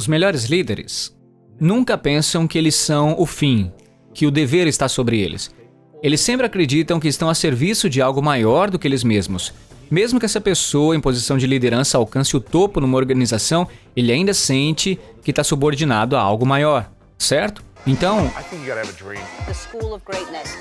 Os melhores líderes nunca pensam que eles são o fim, que o dever está sobre eles. Eles sempre acreditam que estão a serviço de algo maior do que eles mesmos. Mesmo que essa pessoa em posição de liderança alcance o topo numa organização, ele ainda sente que está subordinado a algo maior, certo? Então, I think you gotta have a dream. The School of Greatness.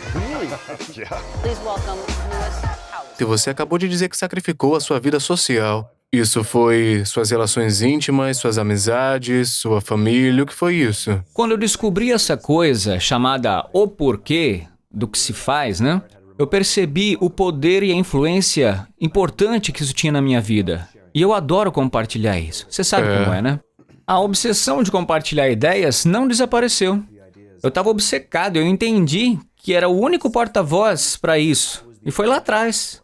Yeah. Please welcome Lewis Howes. E você acabou de dizer que sacrificou a sua vida social. Isso foi suas relações íntimas, suas amizades, sua família, o que foi isso? quando eu descobri essa coisa chamada o porquê do que se faz, né? Eu percebi o poder e a influência importante que isso tinha na minha vida. E eu adoro compartilhar isso. Você sabe como é, né? A obsessão de compartilhar ideias não desapareceu. Eu estava obcecado, eu entendi que era o único porta-voz para isso. E foi lá atrás.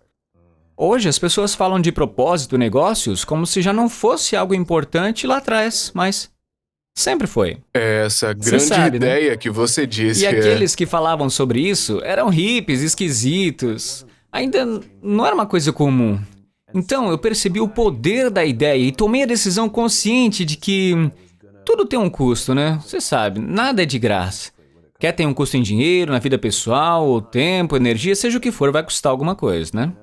Hoje as pessoas falam de propósito, negócios, como se já não fosse algo importante lá atrás, mas sempre foi. Essa grande sabe, né? ideia que você disse E aqueles que falavam sobre isso eram hippies, esquisitos. Ainda não era uma coisa comum. Então eu percebi o poder da ideia e tomei a decisão consciente de que tudo tem um custo, né? Você sabe, nada é de graça. Quer ter um custo em dinheiro, na vida pessoal, ou tempo, energia, seja o que for, vai custar alguma coisa, né?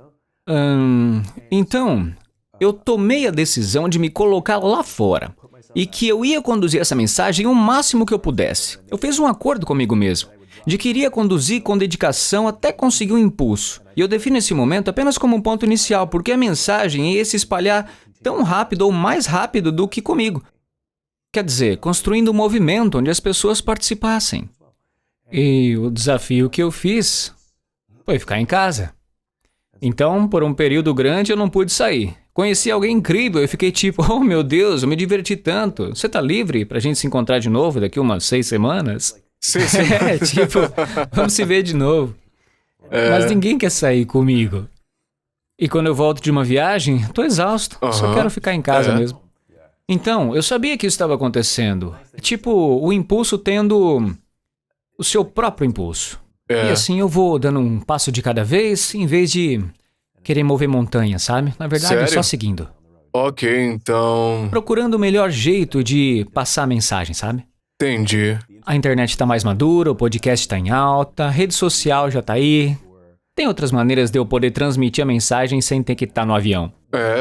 Então, eu tomei a decisão de me colocar lá fora e que eu ia conduzir essa mensagem o máximo que eu pudesse. Eu fiz um acordo comigo mesmo, de que iria conduzir com dedicação até conseguir um impulso. E eu defino esse momento apenas como um ponto inicial, porque a mensagem ia se espalhar tão rápido ou mais rápido do que comigo. Quer dizer, construindo um movimento onde as pessoas participassem. E o desafio que eu fiz foi ficar em casa. Então, por um período grande, eu não pude sair. Conheci alguém incrível e fiquei tipo, oh meu Deus, eu me diverti tanto. Você tá livre pra gente se encontrar de novo daqui umas 6 semanas? Sim. Tipo, vamos se ver de novo. Mas ninguém quer sair comigo. E quando eu volto de uma viagem, tô exausto. Só quero ficar em casa mesmo. Então, eu sabia que isso estava acontecendo. Tipo, o impulso tendo o seu próprio impulso. E assim eu vou dando um passo de cada vez, em vez de querer mover montanha, sabe? Na verdade, Sério? só seguindo. Ok, então... Procurando o melhor jeito de passar a mensagem, sabe? Entendi. A internet tá mais madura, o podcast tá em alta, a rede social já tá aí. Tem outras maneiras de eu poder transmitir a mensagem sem ter que estar no avião.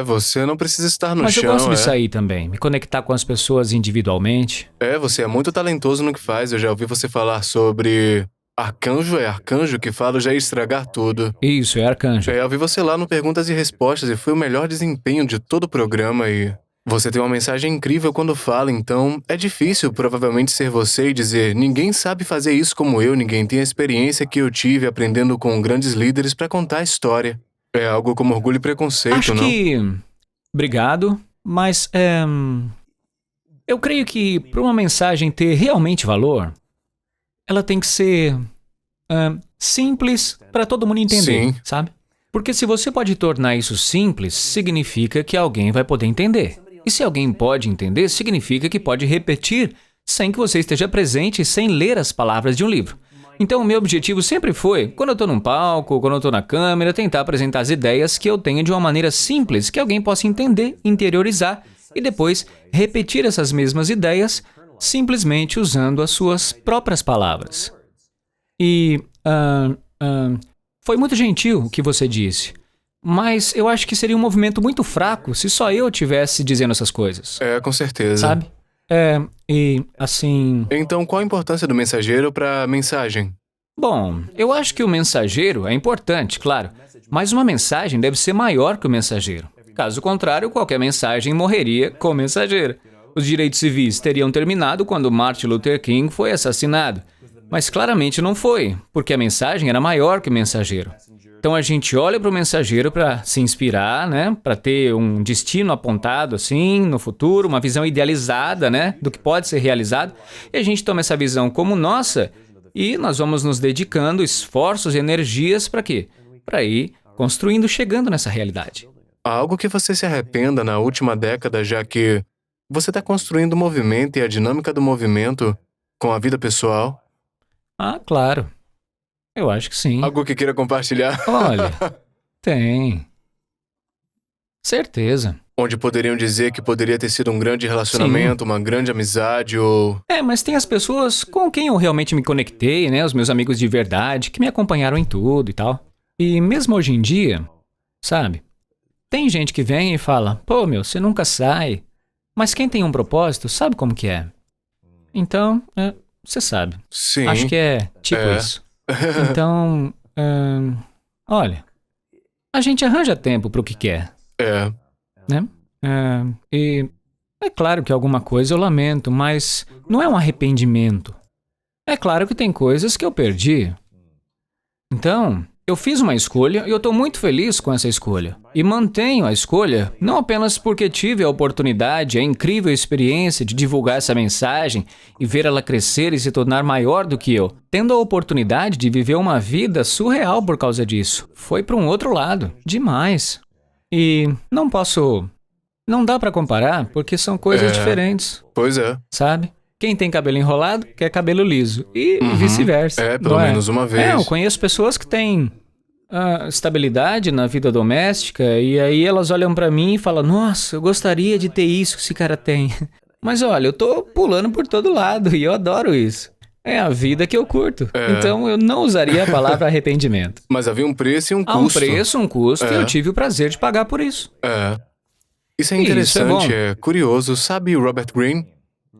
Você não precisa estar no Mas chão, eu gosto de sair também, me conectar com as pessoas individualmente. Você é muito talentoso no que faz. Eu já ouvi você falar sobre... Arcanjo é arcanjo que fala já ia estragar tudo. Isso, é arcanjo. Eu vi você lá no Perguntas e Respostas e foi o melhor desempenho de todo o programa e... Você tem uma mensagem incrível quando fala, então é difícil provavelmente ser você e dizer ninguém sabe fazer isso como eu, ninguém tem a experiência que eu tive aprendendo com grandes líderes pra contar a história. É algo como orgulho e preconceito, Acho não? que... Obrigado, mas eu creio que para uma mensagem ter realmente valor, ela tem que ser simples para todo mundo entender, Sim. sabe? Porque se você pode tornar isso simples, significa que alguém vai poder entender. E se alguém pode entender, significa que pode repetir sem que você esteja presente e sem ler as palavras de um livro. Então, o meu objetivo sempre foi, quando eu estou num palco, quando eu estou na câmera, tentar apresentar as ideias que eu tenho de uma maneira simples, que alguém possa entender, interiorizar e depois repetir essas mesmas ideias simplesmente usando as suas próprias palavras. E foi muito gentil o que você disse, mas eu acho que seria um movimento muito fraco se só eu estivesse dizendo essas coisas. Com certeza. Sabe? E assim... Então, qual a importância do mensageiro pra mensagem? Bom, eu acho que o mensageiro é importante, claro, mas uma mensagem deve ser maior que o mensageiro. Caso contrário, qualquer mensagem morreria com o mensageiro. Os direitos civis teriam terminado quando Martin Luther King foi assassinado. Mas claramente não foi, porque a mensagem era maior que o mensageiro. Então a gente olha para o mensageiro para se inspirar, né? Para ter um destino apontado assim no futuro, uma visão idealizada, né? Do que pode ser realizado. E a gente toma essa visão como nossa e nós vamos nos dedicando esforços e energias para quê? Para ir construindo, chegando nessa realidade. Algo que você se arrependa na última década, já que você está construindo o movimento e a dinâmica do movimento com a vida pessoal? Ah, claro. Eu acho que sim. Algo que queira compartilhar? Olha, tem. Certeza. onde poderiam dizer que poderia ter sido um grande relacionamento, uma grande amizade ou... Mas tem as pessoas com quem eu realmente me conectei, né? Os meus amigos de verdade, que me acompanharam em tudo e tal. E mesmo hoje em dia, sabe? Tem gente que vem e fala, pô, meu, você nunca sai. Mas quem tem um propósito sabe como que é. Então, você sabe. Sim. Acho que é tipo isso. Então, olha, a gente arranja tempo pro que quer, É. né? E é claro que alguma coisa eu lamento, mas não é um arrependimento. É claro que tem coisas que eu perdi. Então, eu fiz uma escolha e eu tô muito feliz com essa escolha. E mantenho a escolha não apenas porque tive a oportunidade, a incrível experiência de divulgar essa mensagem e ver ela crescer e se tornar maior do que eu, tendo a oportunidade de viver uma vida surreal por causa disso. Foi para um outro lado, demais. E não dá pra comparar porque são coisas diferentes, Pois é. sabe? Quem tem cabelo enrolado quer cabelo liso e vice-versa. Pelo não menos uma vez. Eu conheço pessoas que têm estabilidade na vida doméstica e aí elas olham pra mim e falam, nossa, eu gostaria de ter isso que esse cara tem. Mas olha, eu tô pulando por todo lado e eu adoro isso. É a vida que eu curto. Então eu não usaria a palavra arrependimento. Mas havia um preço e um Há um custo. preço, um custo e eu tive o prazer de pagar por isso. Isso é Isso é interessante, bom. é curioso. Sabe Robert Greene?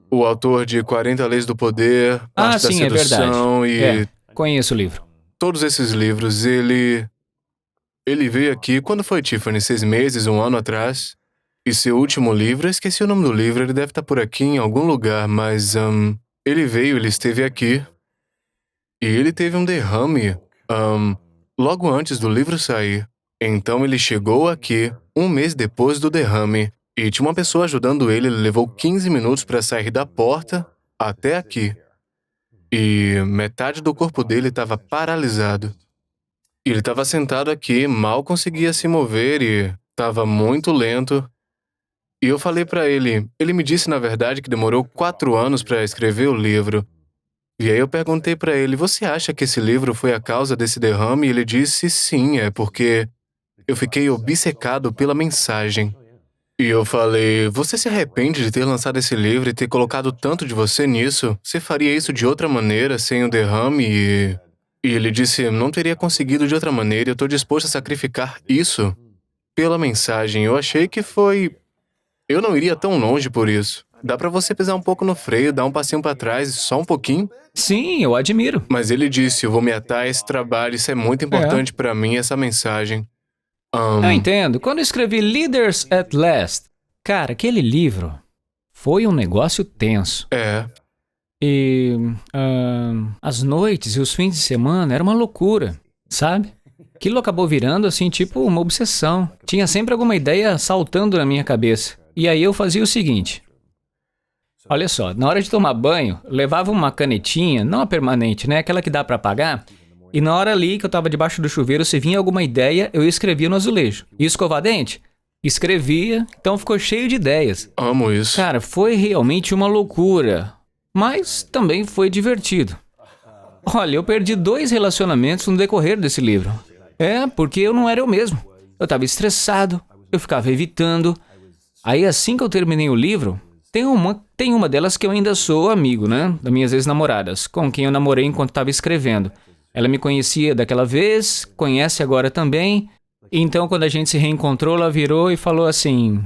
O autor de 40 Leis do Poder, Arte da Sim, é verdade. Sedução e Conheço o livro. todos esses livros. Ele veio aqui, quando foi, Tiffany? 6 meses, 1 ano atrás? E seu último livro, eu esqueci o nome do livro, ele deve estar por aqui em algum lugar, mas ele veio, ele esteve aqui e ele teve um derrame logo antes do livro sair. Então ele chegou aqui 1 mês depois do derrame e tinha uma pessoa ajudando ele levou 15 minutos para sair da porta até aqui. E metade do corpo dele estava paralisado. E ele estava sentado aqui, mal conseguia se mover e estava muito lento. E eu falei para ele me disse na verdade que demorou 4 anos para escrever o livro. E aí eu perguntei para ele, você acha que esse livro foi a causa desse derrame? E ele disse, sim, é porque eu fiquei obcecado pela mensagem. E eu falei, você se arrepende de ter lançado esse livro e ter colocado tanto de você nisso? Você faria isso de outra maneira, sem o derrame? E ele disse, não teria conseguido de outra maneira, eu estou disposto a sacrificar isso pela mensagem. Eu achei que eu não iria tão longe por isso. Dá pra você pisar um pouco no freio, dar um passinho pra trás, só um pouquinho. Sim, eu admiro. Mas ele disse, eu vou me atar a esse trabalho, isso é muito importante pra mim, essa mensagem. Eu entendo. Quando eu escrevi Leaders at Last, cara, aquele livro foi um negócio tenso. E as noites e os fins de semana era uma loucura, sabe? Aquilo acabou virando assim, tipo uma obsessão. Tinha sempre alguma ideia saltando na minha cabeça. E aí eu fazia o seguinte. Olha só, na hora de tomar banho, eu levava uma canetinha, não a permanente, né? Aquela que dá pra apagar. E na hora ali que eu tava debaixo do chuveiro, se vinha alguma ideia, eu escrevia no azulejo. E escovar dente? Escrevia, então ficou cheio de ideias. Amo isso. Cara, foi realmente uma loucura. Mas também foi divertido. Olha, eu perdi 2 relacionamentos no decorrer desse livro. Porque eu não era eu mesmo. Eu tava estressado, eu ficava evitando. Aí assim que eu terminei o livro, tem uma delas que eu ainda sou amigo, né? Das minhas ex-namoradas, com quem eu namorei enquanto estava escrevendo. Ela me conhecia daquela vez, conhece agora também. Então, quando a gente se reencontrou, ela virou e falou assim...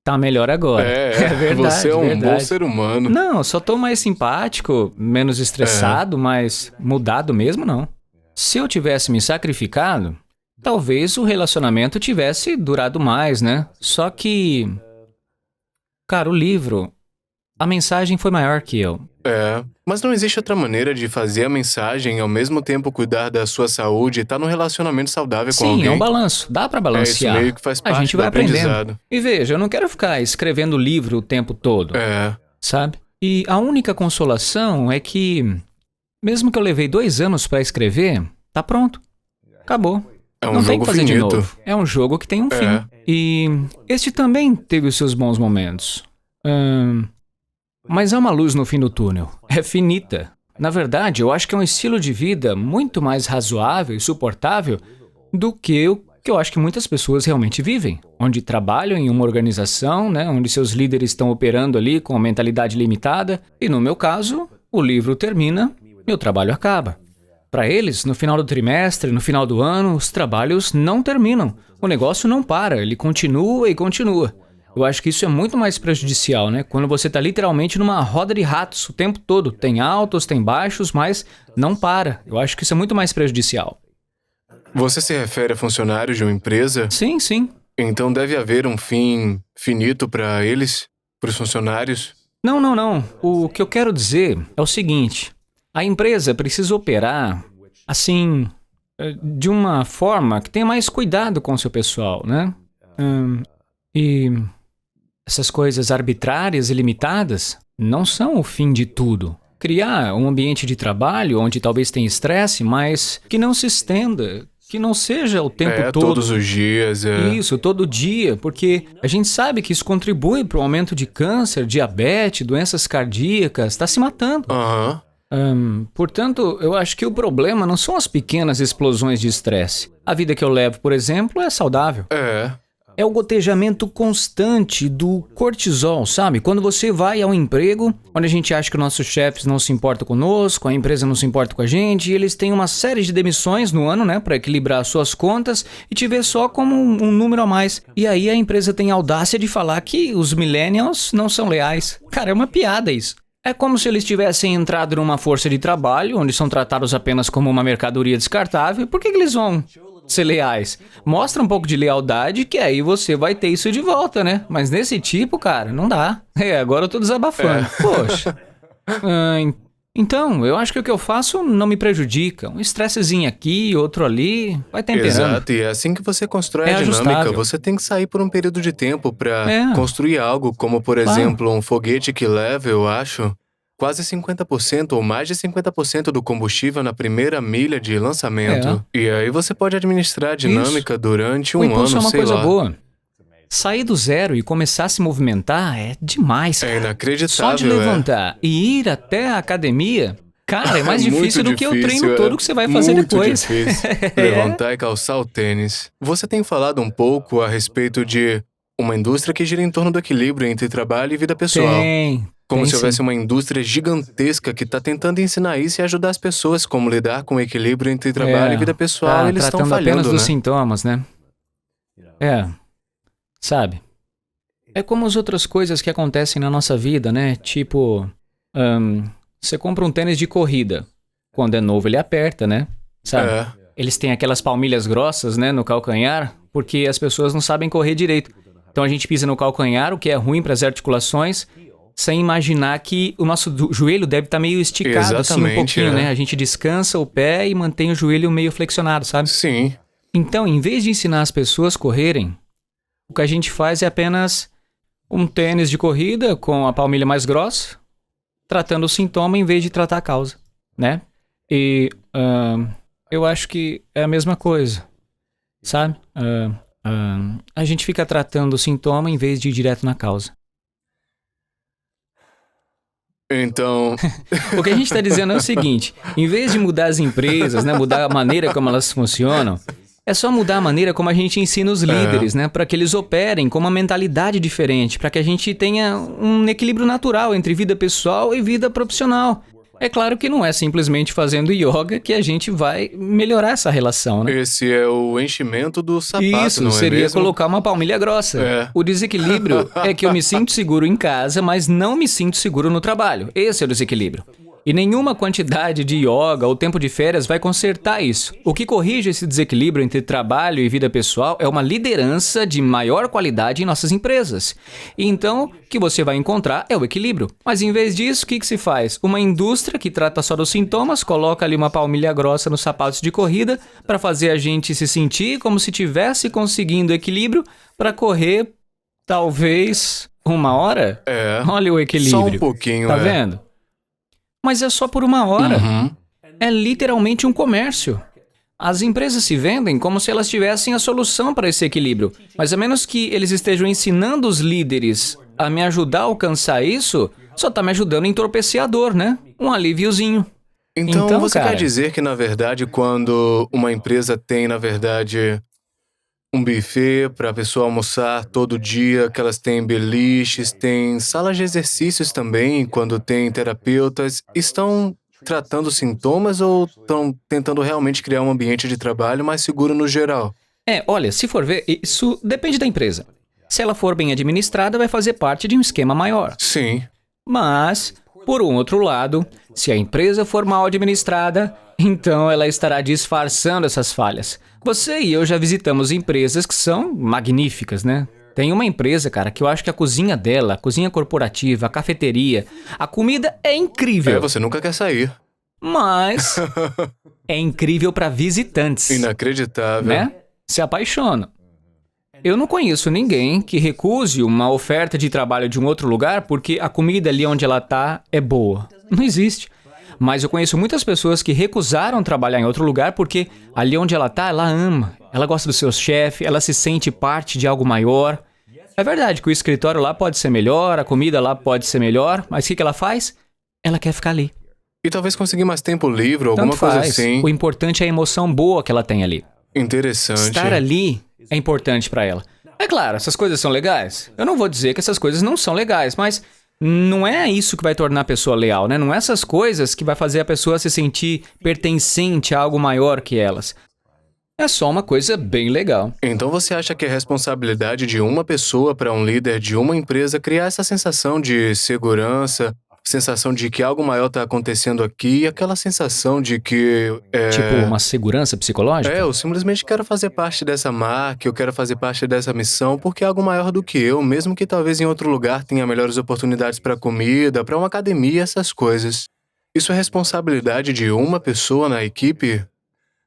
Tá melhor agora. É verdade, você é um bom ser humano. Não, só tô mais simpático, menos estressado, mas mudado mesmo não. Se eu tivesse me sacrificado, talvez o relacionamento tivesse durado mais, né? Só que... Cara, o livro... A mensagem foi maior que eu. Mas não existe outra maneira de fazer a mensagem e ao mesmo tempo cuidar da sua saúde e estar num relacionamento saudável com alguém? Sim, é um balanço. Dá pra balancear. Isso meio que faz parte a gente do vai aprendizado. aprendendo. E veja, eu não quero ficar escrevendo livro o tempo todo. Sabe? E a única consolação é que, mesmo que eu levei 2 anos pra escrever, tá pronto. Acabou. É um não tem jogo que fazer de finito. novo. É um jogo que tem um fim. E este também teve os seus bons momentos. Mas há uma luz no fim do túnel. É finita. Na verdade, eu acho que é um estilo de vida muito mais razoável e suportável do que que eu acho que muitas pessoas realmente vivem, onde trabalham em uma organização, né, onde seus líderes estão operando ali com uma mentalidade limitada, e no meu caso, o livro termina, meu trabalho acaba. Para eles, no final do trimestre, no final do ano, os trabalhos não terminam. O negócio não para, ele continua e continua. Eu acho que isso é muito mais prejudicial, né? Quando você está literalmente numa roda de ratos o tempo todo. Tem altos, tem baixos, mas não para. Eu acho que isso é muito mais prejudicial. Você se refere a funcionários de uma empresa? Sim, sim. Então deve haver um fim finito para eles, para os funcionários? Não, não, não. O que eu quero dizer é o seguinte. A empresa precisa operar, assim, de uma forma que tenha mais cuidado com o seu pessoal, né? E essas coisas arbitrárias e limitadas não são o fim de tudo. Criar um ambiente de trabalho onde talvez tenha estresse, mas que não se estenda, que não seja o tempo todo. Todos os dias. Isso, todo dia, porque a gente sabe que isso contribui para o aumento de câncer, diabetes, doenças cardíacas, está se matando. Aham. Portanto, eu acho que o problema não são as pequenas explosões de estresse. A vida que eu levo, por exemplo, é saudável. É o gotejamento constante do cortisol, sabe? Quando você vai ao emprego, onde a gente acha que nossos chefes não se importam conosco, a empresa não se importa com a gente, e eles têm uma série de demissões no ano, né, para equilibrar suas contas e te ver só como um número a mais. E aí a empresa tem a audácia de falar que os millennials não são leais. Cara, é uma piada isso. É como se eles tivessem entrado numa força de trabalho, onde são tratados apenas como uma mercadoria descartável. Por que eles vão ser leais? Mostra um pouco de lealdade, que aí você vai ter isso de volta, né? Mas nesse tipo, cara, não dá. Agora eu tô desabafando. Poxa. Então, eu acho que o que eu faço não me prejudica. Um estressezinho aqui, outro ali, vai temperando. Exato, e é assim que você constrói a dinâmica. Ajustável. Você tem que sair por um período de tempo para construir algo, como por exemplo um foguete que leva, eu acho, quase 50% ou mais de 50% do combustível na primeira milha de lançamento. E aí você pode administrar a dinâmica durante um O impulso ano, é uma sei coisa lá. boa. Sair do zero e começar a se movimentar é demais, cara. É inacreditável. Só de levantar e ir até a academia, cara, é mais Muito difícil do que o difícil, treino todo que você vai fazer muito depois. Difícil. Levantar e calçar o tênis. Você tem falado um pouco a respeito de uma indústria que gira em torno do equilíbrio entre trabalho e vida pessoal. Como se houvesse uma indústria gigantesca que está tentando ensinar isso e ajudar as pessoas como lidar com o equilíbrio entre trabalho e vida pessoal. Eles estão tratando falhando, apenas dos né? sintomas, né? Sabe? É como as outras coisas que acontecem na nossa vida, né? Tipo, você compra um tênis de corrida. Quando é novo, ele aperta, né? Sabe? Eles têm aquelas palmilhas grossas, né, no calcanhar, porque as pessoas não sabem correr direito. Então a gente pisa no calcanhar, o que é ruim para as articulações, sem imaginar que o nosso joelho deve estar meio esticado assim um pouquinho, né? A gente descansa o pé e mantém o joelho meio flexionado, sabe? Sim. Então, em vez de ensinar as pessoas a correrem, o que a gente faz é apenas um tênis de corrida com a palmilha mais grossa, tratando o sintoma em vez de tratar a causa, né? E eu acho que é a mesma coisa, sabe? A gente fica tratando o sintoma em vez de ir direto na causa. Então... O que a gente está dizendo é o seguinte, em vez de mudar as empresas, né, mudar a maneira como elas funcionam, é só mudar a maneira como a gente ensina os líderes, né, para que eles operem com uma mentalidade diferente, para que a gente tenha um equilíbrio natural entre vida pessoal e vida profissional. É claro que não é simplesmente fazendo yoga que a gente vai melhorar essa relação, né? Esse é o enchimento do sapato, Isso, não é seria mesmo? colocar uma palmilha grossa. O desequilíbrio é que eu me sinto seguro em casa, mas não me sinto seguro no trabalho. Esse é o desequilíbrio. E nenhuma quantidade de yoga ou tempo de férias vai consertar isso. O que corrige esse desequilíbrio entre trabalho e vida pessoal é uma liderança de maior qualidade em nossas empresas. E então, o que você vai encontrar é o equilíbrio. Mas em vez disso, o que se faz? Uma indústria que trata só dos sintomas, coloca ali uma palmilha grossa nos sapatos de corrida para fazer a gente se sentir como se estivesse conseguindo equilíbrio para correr, talvez, 1 hora? Olha o equilíbrio. Só um pouquinho, Tá vendo? Mas é só por 1 hora. É literalmente um comércio. As empresas se vendem como se elas tivessem a solução para esse equilíbrio. Mas a menos que eles estejam ensinando os líderes a me ajudar a alcançar isso, só tá me ajudando a entorpecer a dor, né? Um alíviozinho. Então você cara, quer dizer que, na verdade, quando uma empresa tem, na verdade, um buffet para a pessoa almoçar todo dia, que elas têm beliches, têm salas de exercícios também, quando tem terapeutas. Estão tratando sintomas ou estão tentando realmente criar um ambiente de trabalho mais seguro no geral? Olha, se for ver, isso depende da empresa. Se ela for bem administrada, vai fazer parte de um esquema maior. Sim. Mas, por um outro lado, se a empresa for mal administrada, então ela estará disfarçando essas falhas. Você e eu já visitamos empresas que são magníficas, né? Tem uma empresa, cara, que eu acho que a cozinha dela, a cozinha corporativa, a cafeteria, a comida é incrível. Você nunca quer sair. Mas é incrível para visitantes, Inacreditável. né? Se apaixonam. Eu não conheço ninguém que recuse uma oferta de trabalho de um outro lugar porque a comida ali onde ela tá é boa. Não existe. Mas eu conheço muitas pessoas que recusaram trabalhar em outro lugar porque ali onde ela tá, ela ama. Ela gosta do seu chefe, ela se sente parte de algo maior. É verdade que o escritório lá pode ser melhor, a comida lá pode ser melhor, mas o que ela faz? Ela quer ficar ali. E talvez conseguir mais tempo livre, alguma Tanto coisa faz. assim. O importante é a emoção boa que ela tem ali. Interessante. Estar ali é importante pra ela. É claro, essas coisas são legais. Eu não vou dizer que essas coisas não são legais, mas não é isso que vai tornar a pessoa leal, né? Não é essas coisas que vai fazer a pessoa se sentir pertencente a algo maior que elas. É só uma coisa bem legal. Então você acha que é responsabilidade de uma pessoa para um líder de uma empresa criar essa sensação de segurança, sensação de que algo maior está acontecendo aqui e aquela sensação de que... Tipo uma segurança psicológica? Eu simplesmente quero fazer parte dessa marca, eu quero fazer parte dessa missão porque é algo maior do que eu, mesmo que talvez em outro lugar tenha melhores oportunidades para comida, para uma academia, essas coisas. Isso é responsabilidade de uma pessoa na equipe?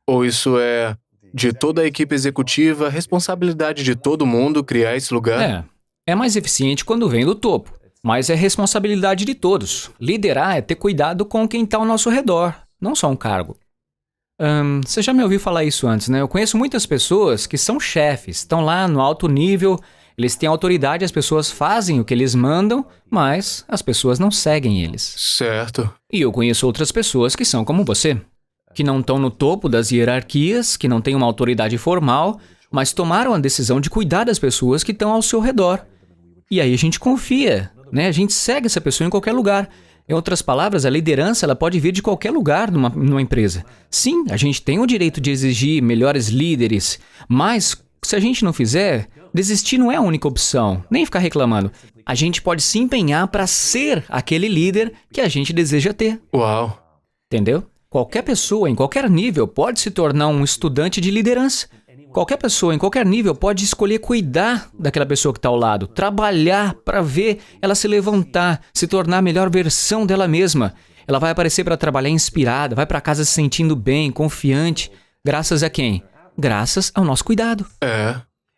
Ou isso é de toda a equipe executiva, responsabilidade de todo mundo criar esse lugar? É mais eficiente quando vem do topo. Mas é responsabilidade de todos. Liderar é ter cuidado com quem está ao nosso redor, não só um cargo. Você já me ouviu falar isso antes, né? Eu conheço muitas pessoas que são chefes, estão lá no alto nível, eles têm autoridade, as pessoas fazem o que eles mandam, mas as pessoas não seguem eles. Certo. E eu conheço outras pessoas que são como você, que não estão no topo das hierarquias, que não têm uma autoridade formal, mas tomaram a decisão de cuidar das pessoas que estão ao seu redor. E aí a gente confia, né? A gente segue essa pessoa em qualquer lugar. Em outras palavras, a liderança ela pode vir de qualquer lugar numa empresa. Sim, a gente tem o direito de exigir melhores líderes, mas se a gente não fizer, desistir não é a única opção, nem ficar reclamando. A gente pode se empenhar para ser aquele líder que a gente deseja ter. Uau. Entendeu? Qualquer pessoa, em qualquer nível, pode se tornar um estudante de liderança. Qualquer pessoa, em qualquer nível, pode escolher cuidar daquela pessoa que está ao lado, trabalhar para ver ela se levantar, se tornar a melhor versão dela mesma. Ela vai aparecer para trabalhar inspirada, vai para casa se sentindo bem, confiante. Graças a quem? Graças ao nosso cuidado.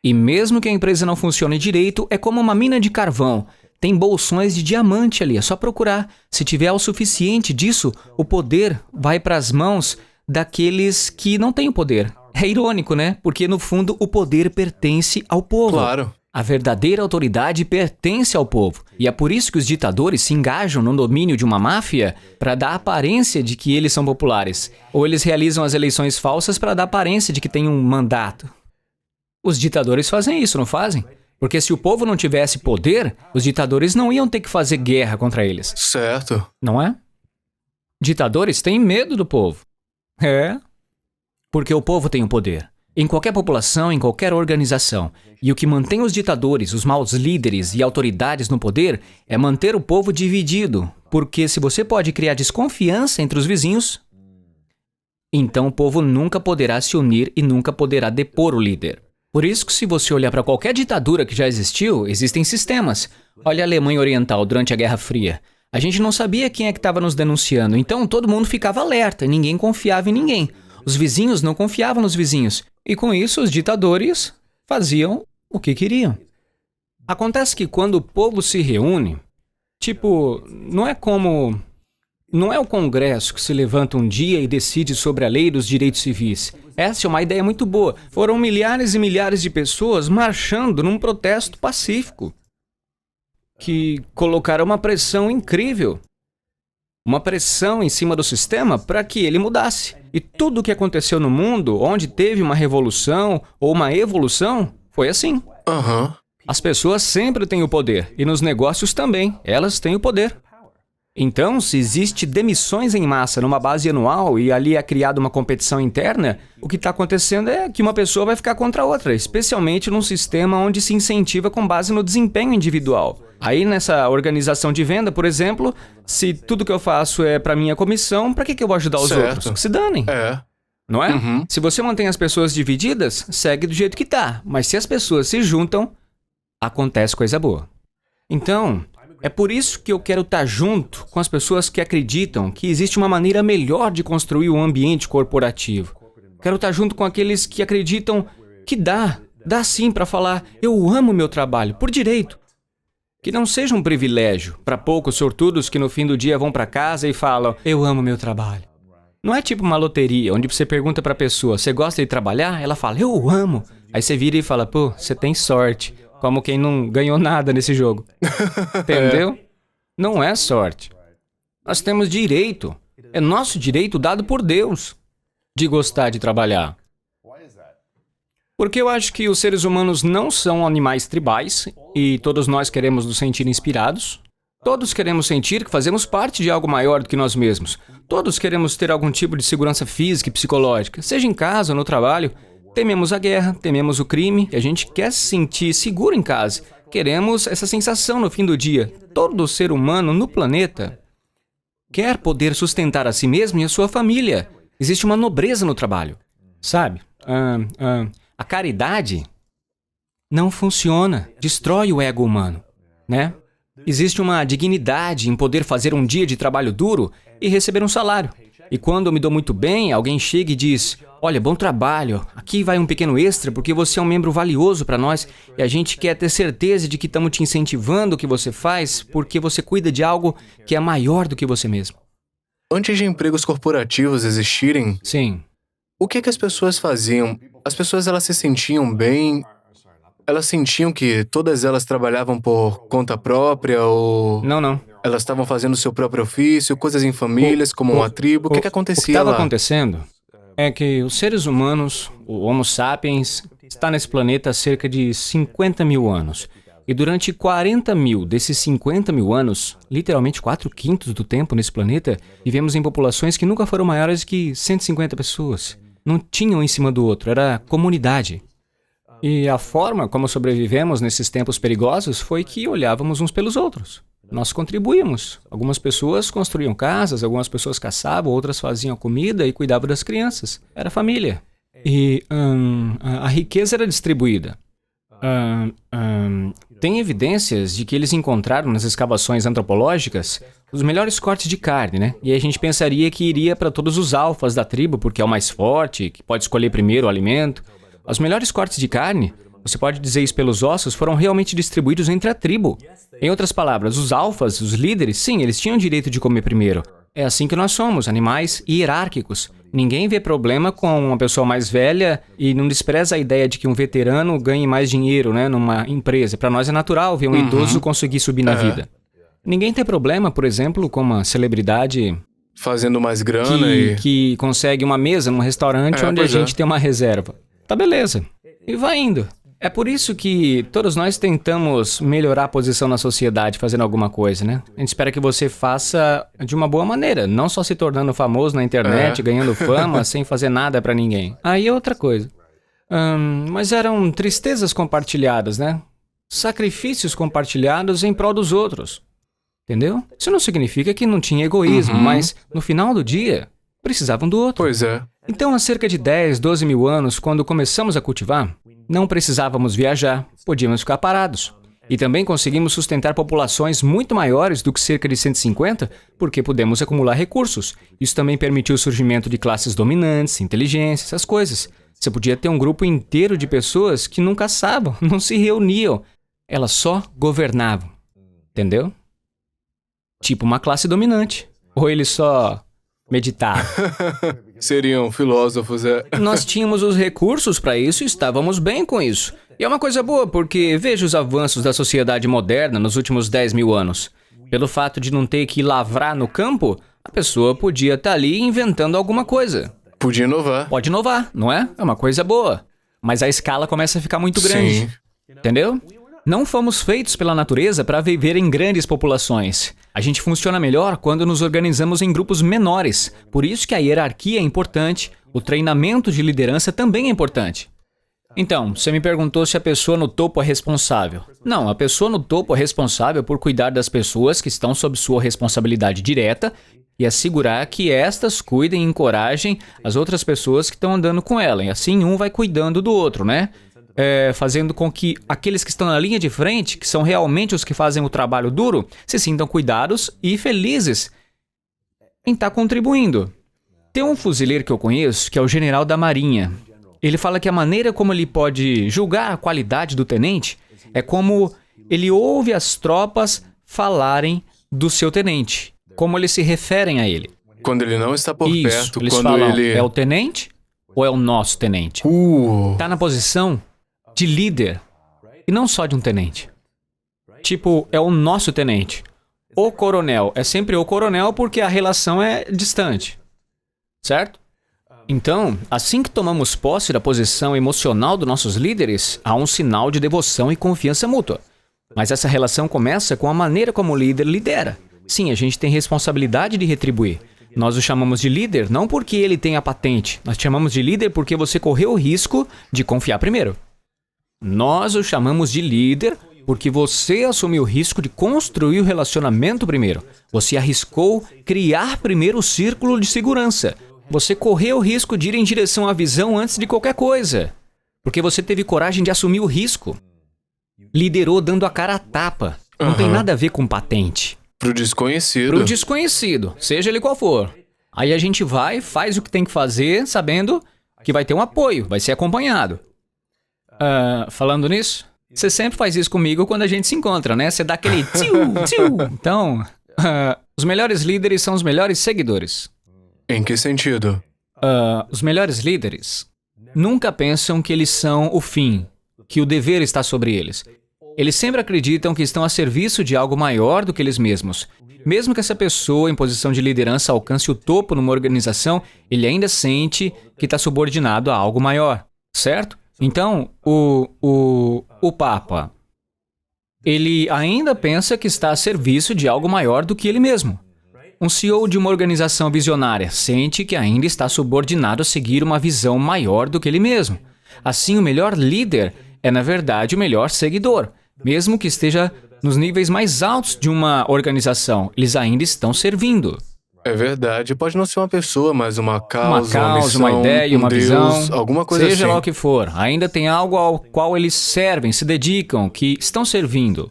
E mesmo que a empresa não funcione direito, é como uma mina de carvão. Tem bolsões de diamante ali, é só procurar. Se tiver o suficiente disso, o poder vai para as mãos daqueles que não têm o poder. É irônico, né? Porque, no fundo, o poder pertence ao povo. Claro. A verdadeira autoridade pertence ao povo. E é por isso que os ditadores se engajam no domínio de uma máfia para dar a aparência de que eles são populares. Ou eles realizam as eleições falsas para dar a aparência de que têm um mandato. Os ditadores fazem isso, não fazem? Porque se o povo não tivesse poder, os ditadores não iam ter que fazer guerra contra eles. Certo. Não é? Ditadores têm medo do povo. Porque o povo tem o poder. Em qualquer população, em qualquer organização. E o que mantém os ditadores, os maus líderes e autoridades no poder é manter o povo dividido. Porque se você pode criar desconfiança entre os vizinhos, então o povo nunca poderá se unir e nunca poderá depor o líder. Por isso que se você olhar para qualquer ditadura que já existiu, existem sistemas. Olha a Alemanha Oriental durante a Guerra Fria. A gente não sabia quem é que estava nos denunciando, então todo mundo ficava alerta, ninguém confiava em ninguém. Os vizinhos não confiavam nos vizinhos. E com isso, os ditadores faziam o que queriam. Acontece que quando o povo se reúne, não é o Congresso que se levanta um dia e decide sobre a lei dos direitos civis. Essa é uma ideia muito boa. Foram milhares e milhares de pessoas marchando num protesto pacífico, que colocaram uma pressão incrível. uma pressão em cima do sistema para que ele mudasse. E tudo o que aconteceu no mundo, onde teve uma revolução ou uma evolução, foi assim. Aham. As pessoas sempre têm o poder, e nos negócios também, elas têm o poder. Então, se existe demissões em massa numa base anual e ali é criada uma competição interna, o que está acontecendo é que uma pessoa vai ficar contra a outra, especialmente num sistema onde se incentiva com base no desempenho individual. Aí nessa organização de venda, por exemplo, se tudo que eu faço é para minha comissão, para que eu vou ajudar os Certo. outros? Que se danem. É. Não é? Uhum. Se você mantém as pessoas divididas, segue do jeito que tá. Mas se as pessoas se juntam, acontece coisa boa. Então, é por isso que eu quero estar junto com as pessoas que acreditam que existe uma maneira melhor de construir um ambiente corporativo. Quero estar junto com aqueles que acreditam que dá sim para falar, eu amo meu trabalho, por direito. Que não seja um privilégio para poucos sortudos que no fim do dia vão para casa e falam, eu amo meu trabalho. Não é tipo uma loteria, onde você pergunta para a pessoa, você gosta de trabalhar? Ela fala, eu amo. Aí você vira e fala, pô, você tem sorte. Como quem não ganhou nada nesse jogo. Entendeu? Não é sorte. Nós temos direito. É nosso direito dado por Deus de gostar de trabalhar. Porque eu acho que os seres humanos não são animais tribais e todos nós queremos nos sentir inspirados. Todos queremos sentir que fazemos parte de algo maior do que nós mesmos. Todos queremos ter algum tipo de segurança física e psicológica, seja em casa ou no trabalho. Tememos a guerra, tememos o crime, e a gente quer se sentir seguro em casa. Queremos essa sensação no fim do dia. Todo ser humano no planeta quer poder sustentar a si mesmo e a sua família. Existe uma nobreza no trabalho. Sabe? A caridade não funciona. Destrói o ego humano, né? Existe uma dignidade em poder fazer um dia de trabalho duro e receber um salário. E quando eu me dou muito bem, alguém chega e diz, olha, bom trabalho, aqui vai um pequeno extra porque você é um membro valioso para nós e a gente quer ter certeza de que estamos te incentivando o que você faz porque você cuida de algo que é maior do que você mesmo. Antes de empregos corporativos existirem, Sim. o que as pessoas faziam? As pessoas, elas se sentiam bem? Elas sentiam que todas elas trabalhavam por conta própria ou... Não. Elas estavam fazendo o seu próprio ofício, coisas em famílias, como uma tribo? O que O que acontecia estava lá? acontecendo é que os seres humanos, o Homo sapiens, está nesse planeta há cerca de 50 mil anos. E durante 40 mil desses 50 mil anos, literalmente 4/5 do tempo nesse planeta, vivemos em populações que nunca foram maiores que 150 pessoas. Não tinham um em cima do outro, era comunidade. E a forma como sobrevivemos nesses tempos perigosos foi que olhávamos uns pelos outros. Nós contribuímos. Algumas pessoas construíam casas, algumas pessoas caçavam, outras faziam comida e cuidavam das crianças. Era família. E a riqueza era distribuída. Tem evidências de que eles encontraram nas escavações antropológicas os melhores cortes de carne, né? E aí a gente pensaria que iria para todos os alfas da tribo, porque é o mais forte, que pode escolher primeiro o alimento. Os melhores cortes de carne, você pode dizer isso pelos ossos, foram realmente distribuídos entre a tribo. Em outras palavras, os alfas, os líderes, sim, eles tinham o direito de comer primeiro. É assim que nós somos, animais hierárquicos. Ninguém vê problema com uma pessoa mais velha e não despreza a ideia de que um veterano ganhe mais dinheiro, né, numa empresa. Para nós é natural ver um idoso conseguir subir na vida. Ninguém tem problema, por exemplo, com uma celebridade Fazendo mais grana e... que consegue uma mesa num restaurante onde a pois é. gente tem uma reserva. Tá beleza. E vai indo. É por isso que todos nós tentamos melhorar a posição na sociedade fazendo alguma coisa, né? A gente espera que você faça de uma boa maneira, não só se tornando famoso na internet, ganhando fama, sem fazer nada pra ninguém. Aí é outra coisa. Mas eram tristezas compartilhadas, né? Sacrifícios compartilhados em prol dos outros. Entendeu? Isso não significa que não tinha egoísmo, mas no final do dia, precisavam do outro. Pois é. Então, há cerca de 10, 12 mil anos, quando começamos a cultivar, não precisávamos viajar, podíamos ficar parados. E também conseguimos sustentar populações muito maiores do que cerca de 150, porque pudemos acumular recursos. Isso também permitiu o surgimento de classes dominantes, inteligência, essas coisas. Você podia ter um grupo inteiro de pessoas que não caçavam, não se reuniam. Elas só governavam. Entendeu? Tipo uma classe dominante. Ou eles só meditavam. Seriam filósofos, é. Nós tínhamos os recursos para isso e estávamos bem com isso. E é uma coisa boa, porque veja os avanços da sociedade moderna nos últimos 10 mil anos. Pelo fato de não ter que lavrar no campo, A pessoa podia estar ali inventando alguma coisa. Podia inovar. Pode inovar, não é? É uma coisa boa. Mas a escala começa a ficar muito grande. Sim. Entendeu? Não fomos feitos pela natureza para viver em grandes populações. A gente funciona melhor quando nos organizamos em grupos menores. Por isso que a hierarquia é importante, o treinamento de liderança também é importante. Então, você me perguntou se a pessoa no topo é responsável. Não, a pessoa no topo é responsável por cuidar das pessoas que estão sob sua responsabilidade direta e assegurar que estas cuidem e encorajem as outras pessoas que estão andando com ela. E assim um vai cuidando do outro, né? Fazendo com que aqueles que estão na linha de frente, que são realmente os que fazem o trabalho duro, se sintam cuidados e felizes em estar contribuindo. Tem um fuzileiro que eu conheço, que é o general da Marinha. Ele fala que a maneira como ele pode julgar a qualidade do tenente é como ele ouve as tropas falarem do seu tenente, como eles se referem a ele. Quando ele não está por Isso, perto, eles quando falam, ele... é o tenente ou é o nosso tenente? Tá na posição de líder, e não só de um tenente. Tipo, é o nosso tenente. O coronel é sempre o coronel porque a relação é distante. Certo? Então, assim que tomamos posse da posição emocional dos nossos líderes, há um sinal de devoção e confiança mútua. Mas essa relação começa com a maneira como o líder lidera. Sim, a gente tem responsabilidade de retribuir. Nós o chamamos de líder não porque ele tem a patente. Nós chamamos de líder porque você correu o risco de confiar primeiro. Nós o chamamos de líder porque você assumiu o risco de construir o relacionamento primeiro. Você arriscou criar primeiro o círculo de segurança. Você correu o risco de ir em direção à visão antes de qualquer coisa. Porque você teve coragem de assumir o risco. Liderou dando a cara a tapa. Não tem nada a ver com patente. Pro desconhecido. Pro desconhecido, seja ele qual for. Aí a gente vai, faz o que tem que fazer, sabendo que vai ter um apoio, vai ser acompanhado. Falando nisso, você sempre faz isso comigo quando a gente se encontra, né? Você dá aquele tio, tio. Então, os melhores líderes são os melhores seguidores. Em que sentido? Os melhores líderes nunca pensam que eles são o fim, que o dever está sobre eles. Eles sempre acreditam que estão a serviço de algo maior do que eles mesmos. Mesmo que essa pessoa em posição de liderança alcance o topo numa organização, ele ainda sente que está subordinado a algo maior, certo? Então, o Papa, ele ainda pensa que está a serviço de algo maior do que ele mesmo. Um CEO de uma organização visionária sente que ainda está subordinado a seguir uma visão maior do que ele mesmo. Assim, o melhor líder é, na verdade, o melhor seguidor. Mesmo que esteja nos níveis mais altos de uma organização, eles ainda estão servindo. É verdade, pode não ser uma pessoa, mas uma causa, Uma missão, ideia, uma Deus, visão, alguma coisa seja assim. lá o que for, ainda tem algo ao qual eles servem, se dedicam, que estão servindo.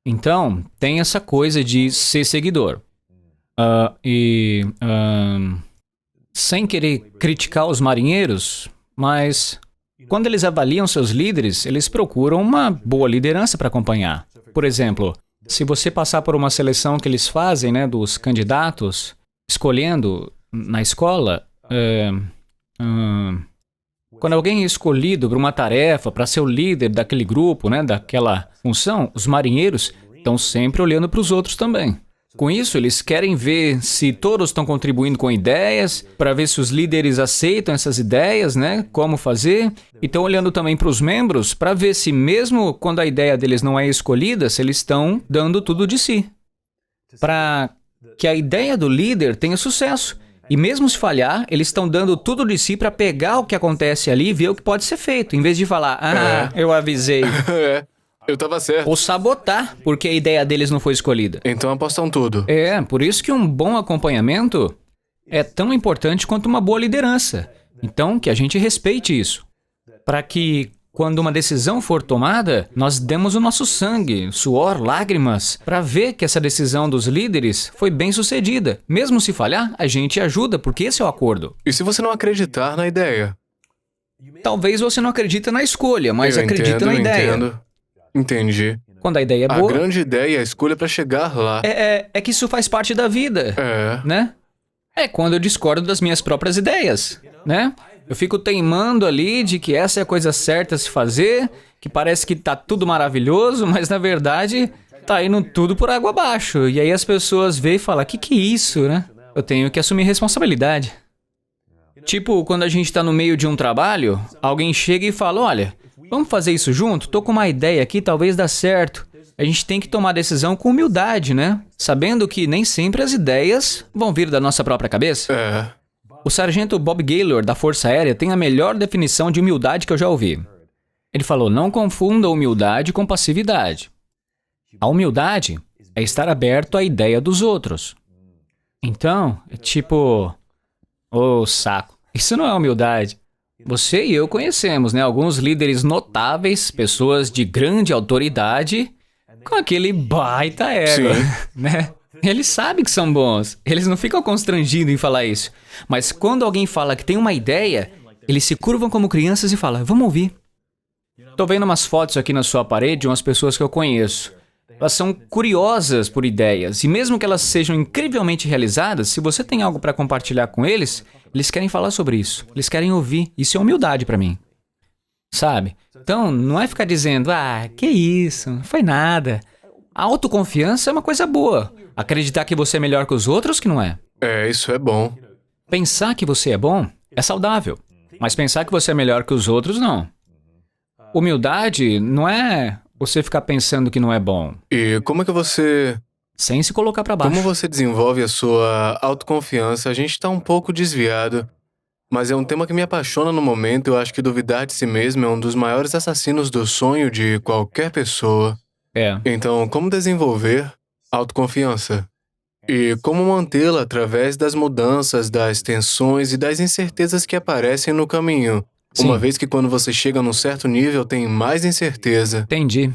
Então, tem essa coisa de ser seguidor. Sem querer criticar os marinheiros, mas quando eles avaliam seus líderes, eles procuram uma boa liderança para acompanhar. Por exemplo, se você passar por uma seleção que eles fazem, né, dos candidatos, escolhendo na escola, quando alguém é escolhido para uma tarefa, para ser o líder daquele grupo, né, daquela função, os marinheiros estão sempre olhando para os outros também. Com isso, eles querem ver se todos estão contribuindo com ideias, para ver se os líderes aceitam essas ideias, né? Como fazer. E estão olhando também para os membros, para ver se mesmo quando a ideia deles não é escolhida, se eles estão dando tudo de si. Para que a ideia do líder tenha sucesso. E mesmo se falhar, eles estão dando tudo de si para pegar o que acontece ali e ver o que pode ser feito, em vez de falar, eu avisei. Eu tava certo. Ou sabotar, porque a ideia deles não foi escolhida. Então apostam tudo. Por isso que um bom acompanhamento é tão importante quanto uma boa liderança. Então, que a gente respeite isso. Para que, quando uma decisão for tomada, nós demos o nosso sangue, suor, lágrimas, para ver que essa decisão dos líderes foi bem sucedida. Mesmo se falhar, a gente ajuda, porque esse é o acordo. E se você não acreditar na ideia? Talvez você não acredite na escolha, mas acredita na ideia. Entendi. Quando a ideia é boa... A grande ideia é a escolha para chegar lá. É que isso faz parte da vida, né? É quando eu discordo das minhas próprias ideias, né? Eu fico teimando ali de que essa é a coisa certa a se fazer, que parece que tá tudo maravilhoso, mas na verdade tá indo tudo por água abaixo. E aí as pessoas veem e falam, que é isso, né? Eu tenho que assumir responsabilidade. Tipo, quando a gente tá no meio de um trabalho, alguém chega e fala, olha, vamos fazer isso junto? Tô com uma ideia aqui, talvez dá certo. A gente tem que tomar decisão com humildade, né? Sabendo que nem sempre as ideias vão vir da nossa própria cabeça. É. O sargento Bob Gaylor, da Força Aérea, tem a melhor definição de humildade que eu já ouvi. Ele falou, não confunda humildade com passividade. A humildade é estar aberto à ideia dos outros. Então, é tipo... Ô, saco. Isso não é humildade. Você e eu conhecemos, né? Alguns líderes notáveis, pessoas de grande autoridade, com aquele baita ego, Sim. né? Eles sabem que são bons. Eles não ficam constrangidos em falar isso. Mas quando alguém fala que tem uma ideia, eles se curvam como crianças e falam, vamos ouvir. Tô vendo umas fotos aqui na sua parede de umas pessoas que eu conheço. Elas são curiosas por ideias. E mesmo que elas sejam incrivelmente realizadas, se você tem algo para compartilhar com eles, eles querem falar sobre isso. Eles querem ouvir. Isso é humildade para mim. Sabe? Então, não é ficar dizendo, que isso, não foi nada. A autoconfiança é uma coisa boa. Acreditar que você é melhor que os outros, que não é. É, isso é bom. Pensar que você é bom é saudável. Mas pensar que você é melhor que os outros, não. Humildade não é você ficar pensando que não é bom, E como é que você... sem se colocar para baixo. Como você desenvolve a sua autoconfiança? A gente tá um pouco desviado, mas é um tema que me apaixona no momento. Eu acho que duvidar de si mesmo é um dos maiores assassinos do sonho de qualquer pessoa. É. Então, como desenvolver autoconfiança? E como mantê-la através das mudanças, das tensões e das incertezas que aparecem no caminho? Sim. Uma vez que quando você chega num certo nível, tem mais incerteza. Entendi.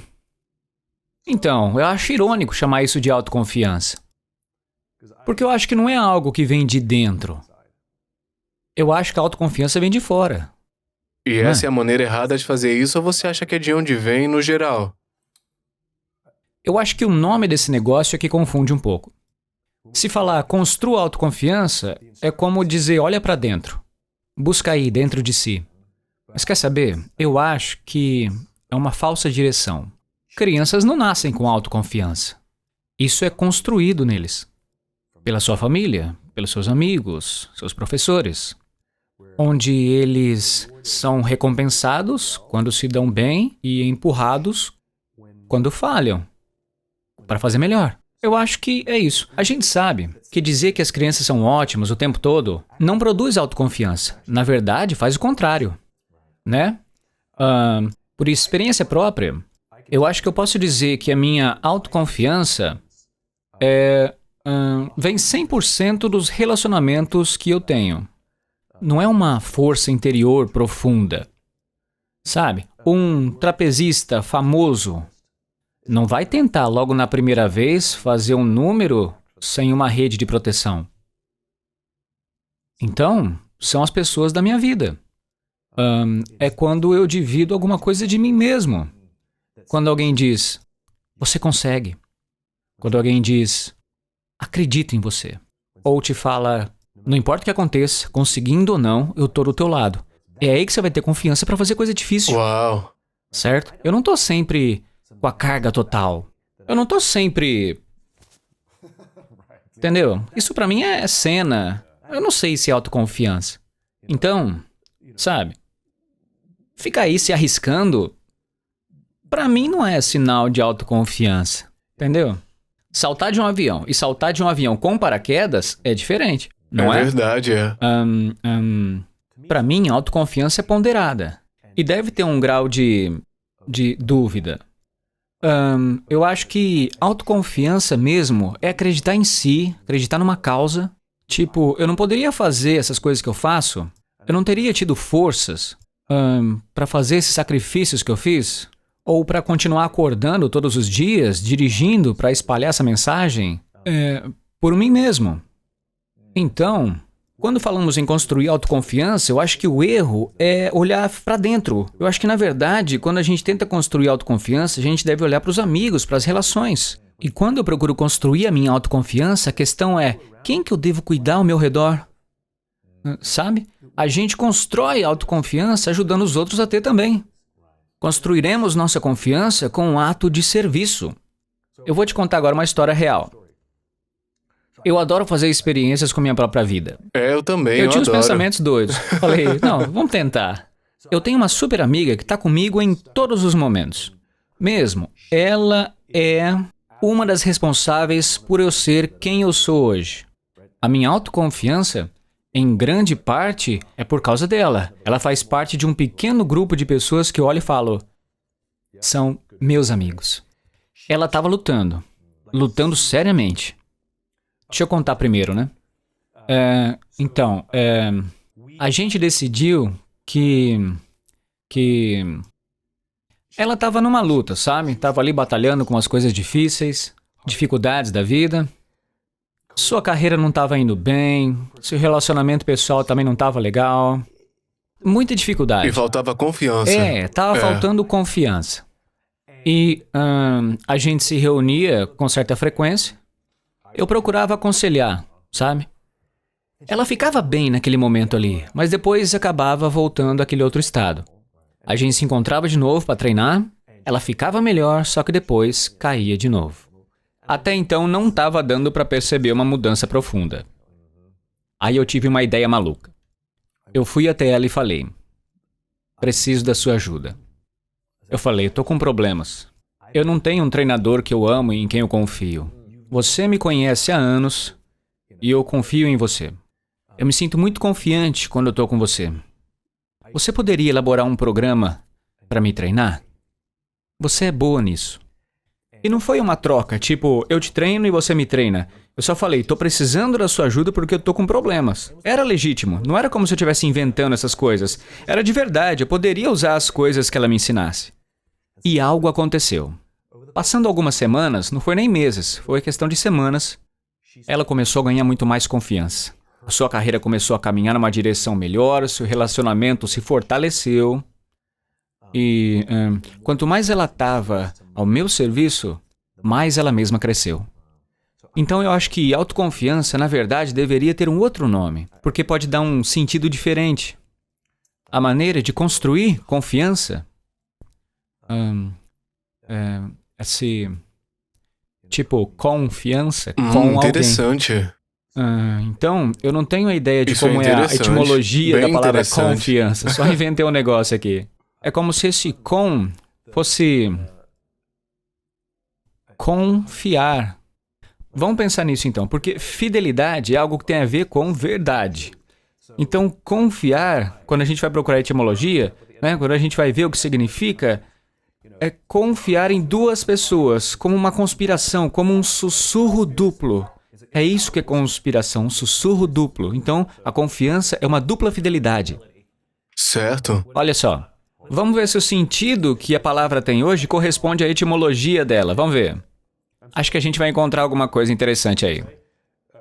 Então, eu acho irônico chamar isso de autoconfiança. Porque eu acho que não é algo que vem de dentro. Eu acho que a autoconfiança vem de fora. E essa é a maneira errada de fazer isso, ou você acha que é de onde vem no geral? Eu acho que o nome desse negócio é que confunde um pouco. Se falar construa autoconfiança, é como dizer olha para dentro. Busca aí dentro de si. Mas quer saber? Eu acho que é uma falsa direção. Crianças não nascem com autoconfiança. Isso é construído neles. Pela sua família, pelos seus amigos, seus professores. Onde eles são recompensados quando se dão bem e empurrados quando falham. Para fazer melhor. Eu acho que é isso. A gente sabe que dizer que as crianças são ótimas o tempo todo não produz autoconfiança. Na verdade, faz o contrário. Né? Por experiência própria, eu acho que eu posso dizer que a minha autoconfiança vem 100% dos relacionamentos que eu tenho. Não é uma força interior profunda. Sabe? Um trapezista famoso não vai tentar logo na primeira vez fazer um número sem uma rede de proteção. Então, são as pessoas da minha vida. É quando eu divido alguma coisa de mim mesmo. Quando alguém diz, você consegue. Quando alguém diz, acredita em você. Ou te fala, não importa o que aconteça, conseguindo ou não, eu tô do teu lado. É aí que você vai ter confiança pra fazer coisa difícil. Uau! Certo? Eu não tô sempre com a carga total. Eu não tô sempre... Entendeu? Isso pra mim é cena. Eu não sei se é autoconfiança. Então, sabe? Ficar aí se arriscando, pra mim não é sinal de autoconfiança. Entendeu? Saltar de um avião e saltar de um avião com paraquedas é diferente, não é? É verdade, é. Pra mim, a autoconfiança é ponderada. E deve ter um grau de dúvida. Eu acho que autoconfiança mesmo é acreditar em si, acreditar numa causa. Tipo, eu não poderia fazer essas coisas que eu faço, eu não teria tido forças pra fazer esses sacrifícios que eu fiz, ou pra continuar acordando todos os dias, dirigindo pra espalhar essa mensagem, por mim mesmo. Então, quando falamos em construir autoconfiança, eu acho que o erro é olhar pra dentro. Eu acho que, na verdade, quando a gente tenta construir autoconfiança, a gente deve olhar pros amigos, pras relações. E quando eu procuro construir a minha autoconfiança, a questão é, quem que eu devo cuidar ao meu redor? Sabe? A gente constrói autoconfiança ajudando os outros a ter também. Construiremos nossa confiança com um ato de serviço. Eu vou te contar agora uma história real. Eu adoro fazer experiências com minha própria vida. Eu também, Eu tinha uns adoro. pensamentos doidos. Falei, não, vamos tentar. Eu tenho uma super amiga que tá comigo em todos os momentos. Mesmo, ela é uma das responsáveis por eu ser quem eu sou hoje. A minha autoconfiança, em grande parte, é por causa dela. Ela faz parte de um pequeno grupo de pessoas que eu olho e falo, são meus amigos. Ela estava lutando seriamente. Deixa eu contar primeiro, né? A gente decidiu que ela estava numa luta, sabe? Tava ali batalhando com as coisas difíceis, dificuldades da vida. Sua carreira não estava indo bem, seu relacionamento pessoal também não estava legal. Muita dificuldade. E faltava confiança. Tava faltando confiança. E a gente se reunia com certa frequência. Eu procurava aconselhar, sabe? Ela ficava bem naquele momento ali, mas depois acabava voltando àquele outro estado. A gente se encontrava de novo para treinar, ela ficava melhor, só que depois caía de novo. Até então não estava dando para perceber uma mudança profunda. Aí eu tive uma ideia maluca. Eu fui até ela e falei, preciso da sua ajuda. Eu falei, tô com problemas. Eu não tenho um treinador que eu amo e em quem eu confio. Você me conhece há anos e eu confio em você. Eu me sinto muito confiante quando eu tô com você. Você poderia elaborar um programa para me treinar? Você é boa nisso. E não foi uma troca, tipo, eu te treino e você me treina. Eu só falei, tô precisando da sua ajuda porque eu tô com problemas. Era legítimo, não era como se eu estivesse inventando essas coisas. Era de verdade, eu poderia usar as coisas que ela me ensinasse. E algo aconteceu. Passando algumas semanas, não foi nem meses, foi questão de semanas, ela começou a ganhar muito mais confiança. A sua carreira começou a caminhar numa direção melhor, seu relacionamento se fortaleceu. E quanto mais ela estava ao meu serviço, mais ela mesma cresceu. Então eu acho que autoconfiança, na verdade, deveria ter um outro nome, porque pode dar um sentido diferente. A maneira de construir confiança, tipo, confiança com alguém. Interessante. Então, eu não tenho a ideia de Isso como é a etimologia Bem da palavra interessante. confiança. Só inventei um negócio aqui. É como se esse com fosse confiar. Vamos pensar nisso então, porque fidelidade é algo que tem a ver com verdade. Então, confiar, quando a gente vai procurar a etimologia, né, quando a gente vai ver o que significa, é confiar em duas pessoas, como uma conspiração, como um sussurro duplo. É isso que é conspiração, um sussurro duplo. Então, a confiança é uma dupla fidelidade. Certo. Olha só, vamos ver se o sentido que a palavra tem hoje corresponde à etimologia dela. Vamos ver. Acho que a gente vai encontrar alguma coisa interessante aí.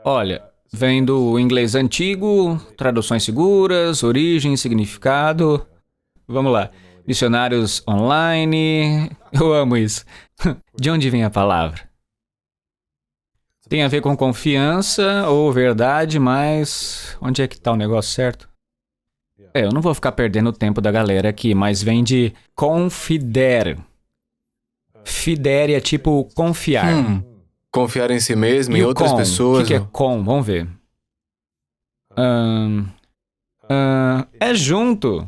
Olha, vem do inglês antigo, traduções seguras, origem, significado. Vamos lá. Dicionários online. Eu amo isso. De onde vem a palavra? Tem a ver com confiança ou verdade, mas onde é que está o negócio certo? Eu não vou ficar perdendo o tempo da galera aqui, mas vem de confidere. Fidere é tipo confiar. Confiar em si mesmo, em E o outras com? pessoas. O que é com? Vamos ver. É junto.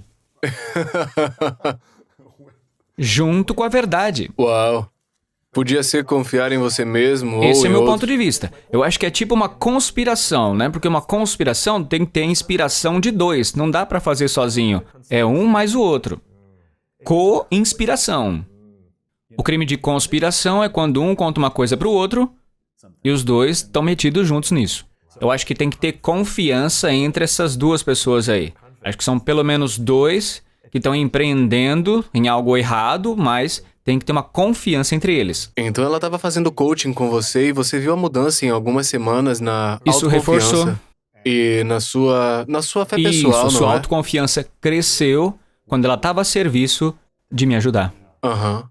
Junto com a verdade. Uau. Podia ser confiar em você mesmo Esse ou é em meu outro. ponto de vista. Eu acho que é tipo uma conspiração, né? Porque uma conspiração tem que ter inspiração de dois. Não dá pra fazer sozinho. É um mais o outro. Co-inspiração. O crime de conspiração é quando um conta uma coisa pro outro e os dois estão metidos juntos nisso. Eu acho que tem que ter confiança entre essas duas pessoas aí. Acho que são pelo menos dois que estão empreendendo em algo errado, mas tem que ter uma confiança entre eles. Então ela estava fazendo coaching com você e você viu a mudança em algumas semanas na Isso autoconfiança. reforçou. E na sua fé pessoal, Isso, não sua é? autoconfiança cresceu quando ela estava a serviço de me ajudar. Aham.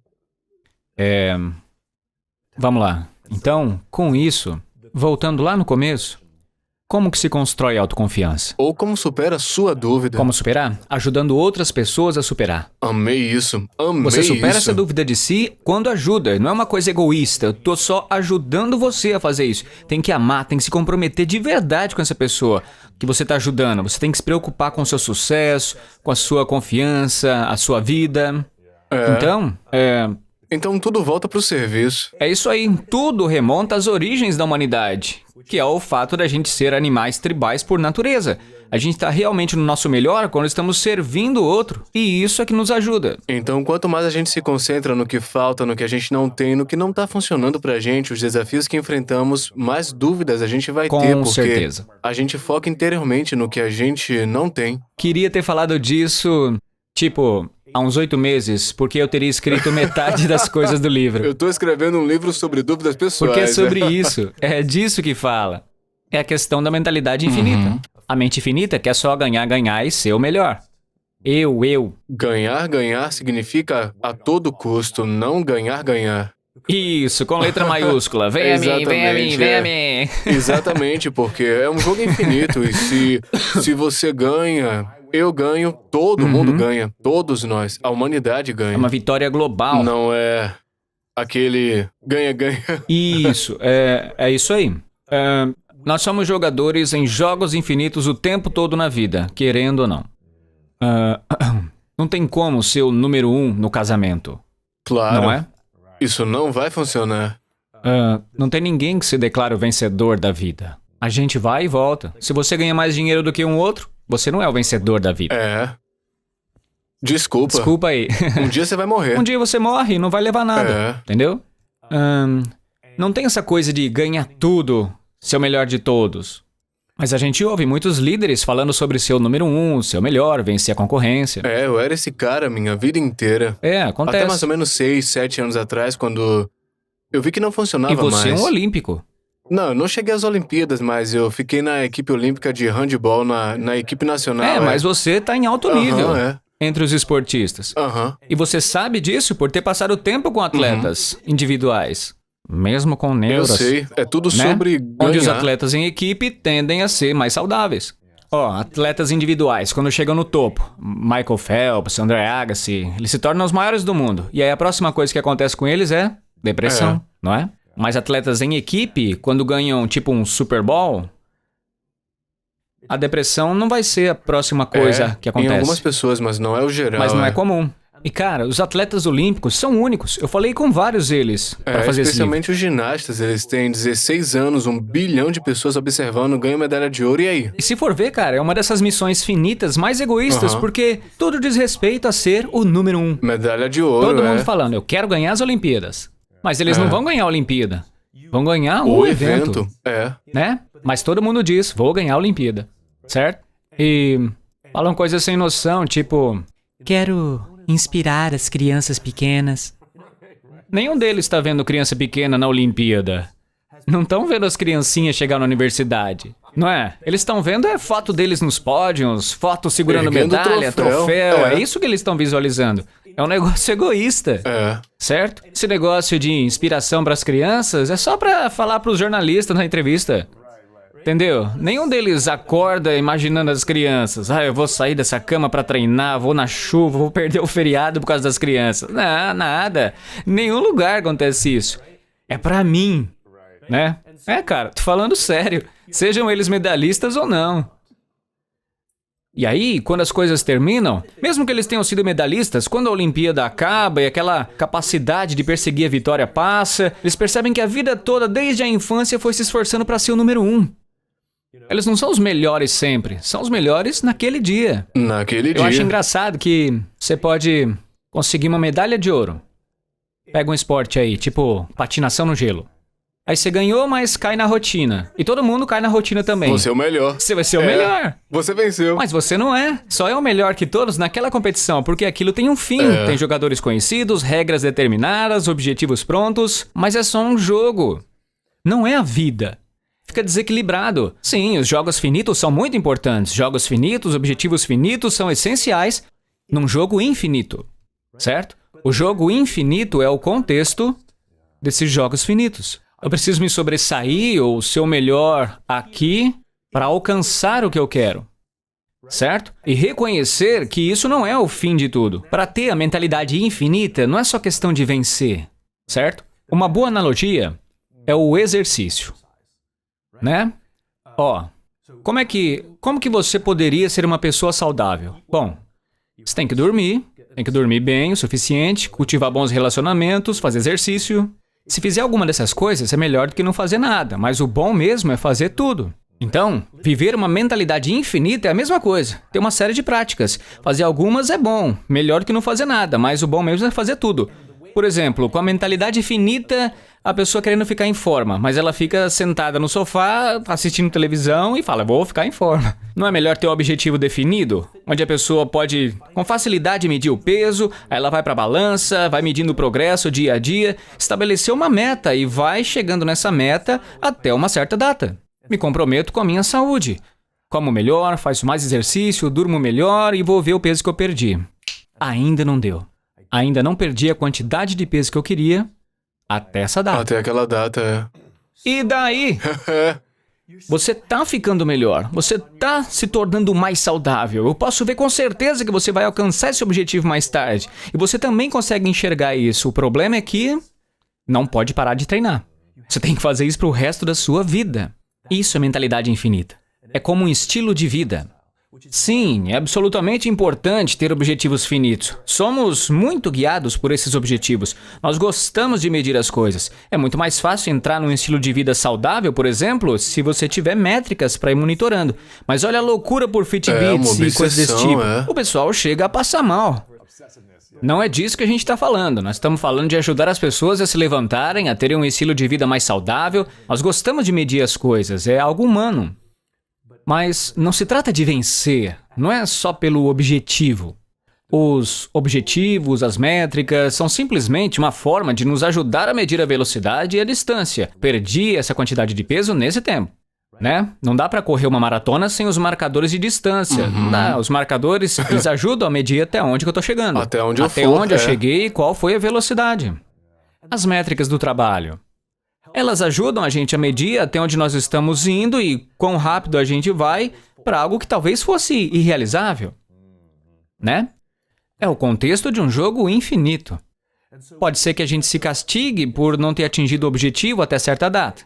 Vamos lá. Então, com isso, voltando lá no começo, Como que se constrói autoconfiança? Ou como supera a sua dúvida. Como superar? Ajudando outras pessoas a superar. Amei isso. Amei Você supera isso. essa dúvida de si quando ajuda. Não é uma coisa egoísta. Eu tô só ajudando você a fazer isso. Tem que amar, tem que se comprometer de verdade com essa pessoa que você tá ajudando. Você tem que se preocupar com o seu sucesso, com a sua confiança, a sua vida. Então, Então tudo volta pro serviço. é isso aí. Tudo remonta às origens da humanidade, que é o fato da gente ser animais tribais por natureza. A gente está realmente no nosso melhor quando estamos servindo o outro, e isso é que nos ajuda. Então, quanto mais a gente se concentra no que falta, no que a gente não tem, no que não tá funcionando pra gente, os desafios que enfrentamos, mais dúvidas a gente vai Com ter, porque certeza. a gente foca interiormente no que a gente não tem. Queria ter falado disso, tipo, há uns 8 meses, porque eu teria escrito metade das coisas do livro. Eu tô escrevendo um livro sobre dúvidas pessoais. Porque é sobre né? isso, é disso que fala. É a questão da mentalidade infinita. A mente infinita quer só ganhar, ganhar e ser o melhor. Eu. Ganhar significa a todo custo, não ganhar. Isso, com letra maiúscula. Vem a mim, vem a mim, Exatamente, vem a é. mim. Exatamente, porque é um jogo infinito e se você ganha, eu ganho, todo mundo ganha, todos nós, a humanidade ganha. É uma vitória global. Não é aquele ganha. Isso, é isso aí. Nós somos jogadores em jogos infinitos o tempo todo na vida, querendo ou não. Não tem como ser o número 1 no casamento, Claro, não é? isso não vai funcionar. Não tem ninguém que se declare o vencedor da vida. A gente vai e volta. Se você ganha mais dinheiro do que um outro, você não é o vencedor da vida. É. Desculpa. Desculpa aí. Um dia você vai morrer. Um dia você morre e não vai levar nada, É. entendeu? Não tem essa coisa de ganhar tudo, ser o melhor de todos. Mas a gente ouve muitos líderes falando sobre ser o número 1, ser o melhor, vencer a concorrência. É, eu era esse cara minha vida inteira. Acontece. Até mais ou menos 6, 7 anos atrás, quando eu vi que não funcionava E você mais. é um olímpico. Não, eu não cheguei às Olimpíadas, mas eu fiquei na equipe olímpica de handebol, na equipe nacional. Mas você tá em alto nível é. entre os esportistas. Aham. E você sabe disso por ter passado tempo com atletas individuais. Mesmo com neuro, Eu sei, é tudo né? sobre Onde os ganhar. atletas em equipe tendem a ser mais saudáveis. Atletas individuais, quando chegam no topo, Michael Phelps, André Agassi, eles se tornam os maiores do mundo. E aí a próxima coisa que acontece com eles é depressão, não é? Mas atletas em equipe, quando ganham tipo um Super Bowl, a depressão não vai ser a próxima coisa que acontece. Em algumas pessoas, mas não é o geral. Mas não é comum. E cara, os atletas olímpicos são únicos. Eu falei com vários deles pra fazer esse livro. Especialmente os ginastas, eles têm 16 anos, 1 bilhão de pessoas observando, ganham medalha de ouro, e aí? E se for ver, cara, é uma dessas missões finitas mais egoístas, Aham. porque tudo diz respeito a ser o número 1. Medalha de ouro, Todo mundo falando, eu quero ganhar as Olimpíadas. Mas eles não vão ganhar a Olimpíada. Vão ganhar o evento, né? Mas todo mundo diz, vou ganhar a Olimpíada, certo? E falam coisas sem noção, tipo, quero inspirar as crianças pequenas. Nenhum deles está vendo criança pequena na Olimpíada. Não estão vendo as criancinhas chegar na universidade, não é? Eles estão vendo foto deles nos pódios, foto segurando Erguendo medalha, troféu. troféu. É isso que eles estão visualizando. É um negócio egoísta. Certo? Esse negócio de inspiração para as crianças é só para falar para os jornalistas na entrevista. Entendeu? Nenhum deles acorda imaginando as crianças. Eu vou sair dessa cama para treinar, vou na chuva, vou perder o feriado por causa das crianças. Não, nada. Em nenhum lugar acontece isso. É para mim, né? Cara, tô falando sério. Sejam eles medalhistas ou não. E aí, quando as coisas terminam, mesmo que eles tenham sido medalhistas, quando a Olimpíada acaba e aquela capacidade de perseguir a vitória passa, eles percebem que a vida toda, desde a infância, foi se esforçando para ser o número 1. Eles não são os melhores sempre, são os melhores naquele dia. Naquele dia. Eu acho engraçado que você pode conseguir uma medalha de ouro. Pega um esporte aí, tipo patinação no gelo. Aí você ganhou, mas cai na rotina. E todo mundo cai na rotina também. Você é o melhor. Você vai ser o melhor. Você venceu. Mas você não é. Só é o melhor que todos naquela competição, porque aquilo tem um fim. Tem jogadores conhecidos, regras determinadas, objetivos prontos, mas é só um jogo. Não é a vida. Fica desequilibrado. Sim, os jogos finitos são muito importantes. Jogos finitos, objetivos finitos são essenciais num jogo infinito. Certo? O jogo infinito é o contexto desses jogos finitos. Eu preciso me sobressair ou ser o melhor aqui para alcançar o que eu quero. Certo? E reconhecer que isso não é o fim de tudo. Para ter a mentalidade infinita, não é só questão de vencer. Certo? Uma boa analogia é o exercício. Né? Como que você poderia ser uma pessoa saudável? Bom, você tem que dormir bem o suficiente, cultivar bons relacionamentos, fazer exercício. Se fizer alguma dessas coisas, é melhor do que não fazer nada, mas o bom mesmo é fazer tudo. Então, viver uma mentalidade infinita é a mesma coisa. Tem uma série de práticas. Fazer algumas é bom, melhor do que não fazer nada, mas o bom mesmo é fazer tudo. Por exemplo, com a mentalidade infinita, a pessoa querendo ficar em forma, mas ela fica sentada no sofá, assistindo televisão e fala, vou ficar em forma. Não é melhor ter um objetivo definido? Onde a pessoa pode, com facilidade, medir o peso, aí ela vai para a balança, vai medindo o progresso dia a dia, estabelecer uma meta e vai chegando nessa meta até uma certa data. Me comprometo com a minha saúde. Como melhor, faço mais exercício, durmo melhor e vou ver o peso que eu perdi. Ainda não deu. Ainda não perdi a quantidade de peso que eu queria até essa data. Até aquela data, E daí? Você tá ficando melhor. Você tá se tornando mais saudável. Eu posso ver com certeza que você vai alcançar esse objetivo mais tarde. E você também consegue enxergar isso. O problema é que não pode parar de treinar. Você tem que fazer isso pro resto da sua vida. Isso é mentalidade infinita. É como um estilo de vida. Sim, é absolutamente importante ter objetivos finitos. Somos muito guiados por esses objetivos. Nós gostamos de medir as coisas. É muito mais fácil entrar num estilo de vida saudável, por exemplo, se você tiver métricas para ir monitorando. Mas olha a loucura por Fitbits e coisas desse tipo. O pessoal chega a passar mal. Não é disso que a gente está falando. Nós estamos falando de ajudar as pessoas a se levantarem, a terem um estilo de vida mais saudável. Nós gostamos de medir as coisas. É algo humano. Mas não se trata de vencer, não é só pelo objetivo. Os objetivos, as métricas, são simplesmente uma forma de nos ajudar a medir a velocidade e a distância. Perdi essa quantidade de peso nesse tempo, né? Não dá para correr uma maratona sem os marcadores de distância. Não dá. Os marcadores, eles ajudam a medir até onde que eu tô chegando. Até onde eu Até onde eu cheguei e qual foi a velocidade. As métricas do trabalho. Elas ajudam a gente a medir até onde nós estamos indo e quão rápido a gente vai para algo que talvez fosse irrealizável, né? É o contexto de um jogo infinito. Pode ser que a gente se castigue por não ter atingido o objetivo até certa data.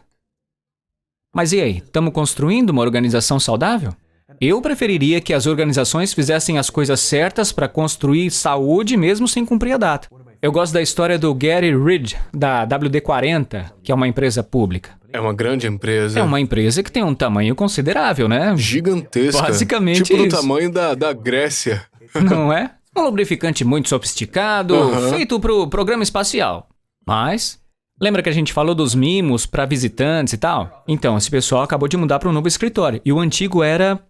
Mas e aí, estamos construindo uma organização saudável? Eu preferiria que as organizações fizessem as coisas certas para construir saúde mesmo sem cumprir a data. Eu gosto da história do Gary Ridge, da WD-40, que é uma empresa pública. É uma grande empresa. É uma empresa que tem um tamanho considerável, né? Gigantesca. Basicamente tipo isso. do tamanho da Grécia. Não é? Um lubrificante muito sofisticado, feito pro programa espacial. Mas, lembra que a gente falou dos mimos para visitantes e tal? Então, esse pessoal acabou de mudar para um novo escritório. E o antigo era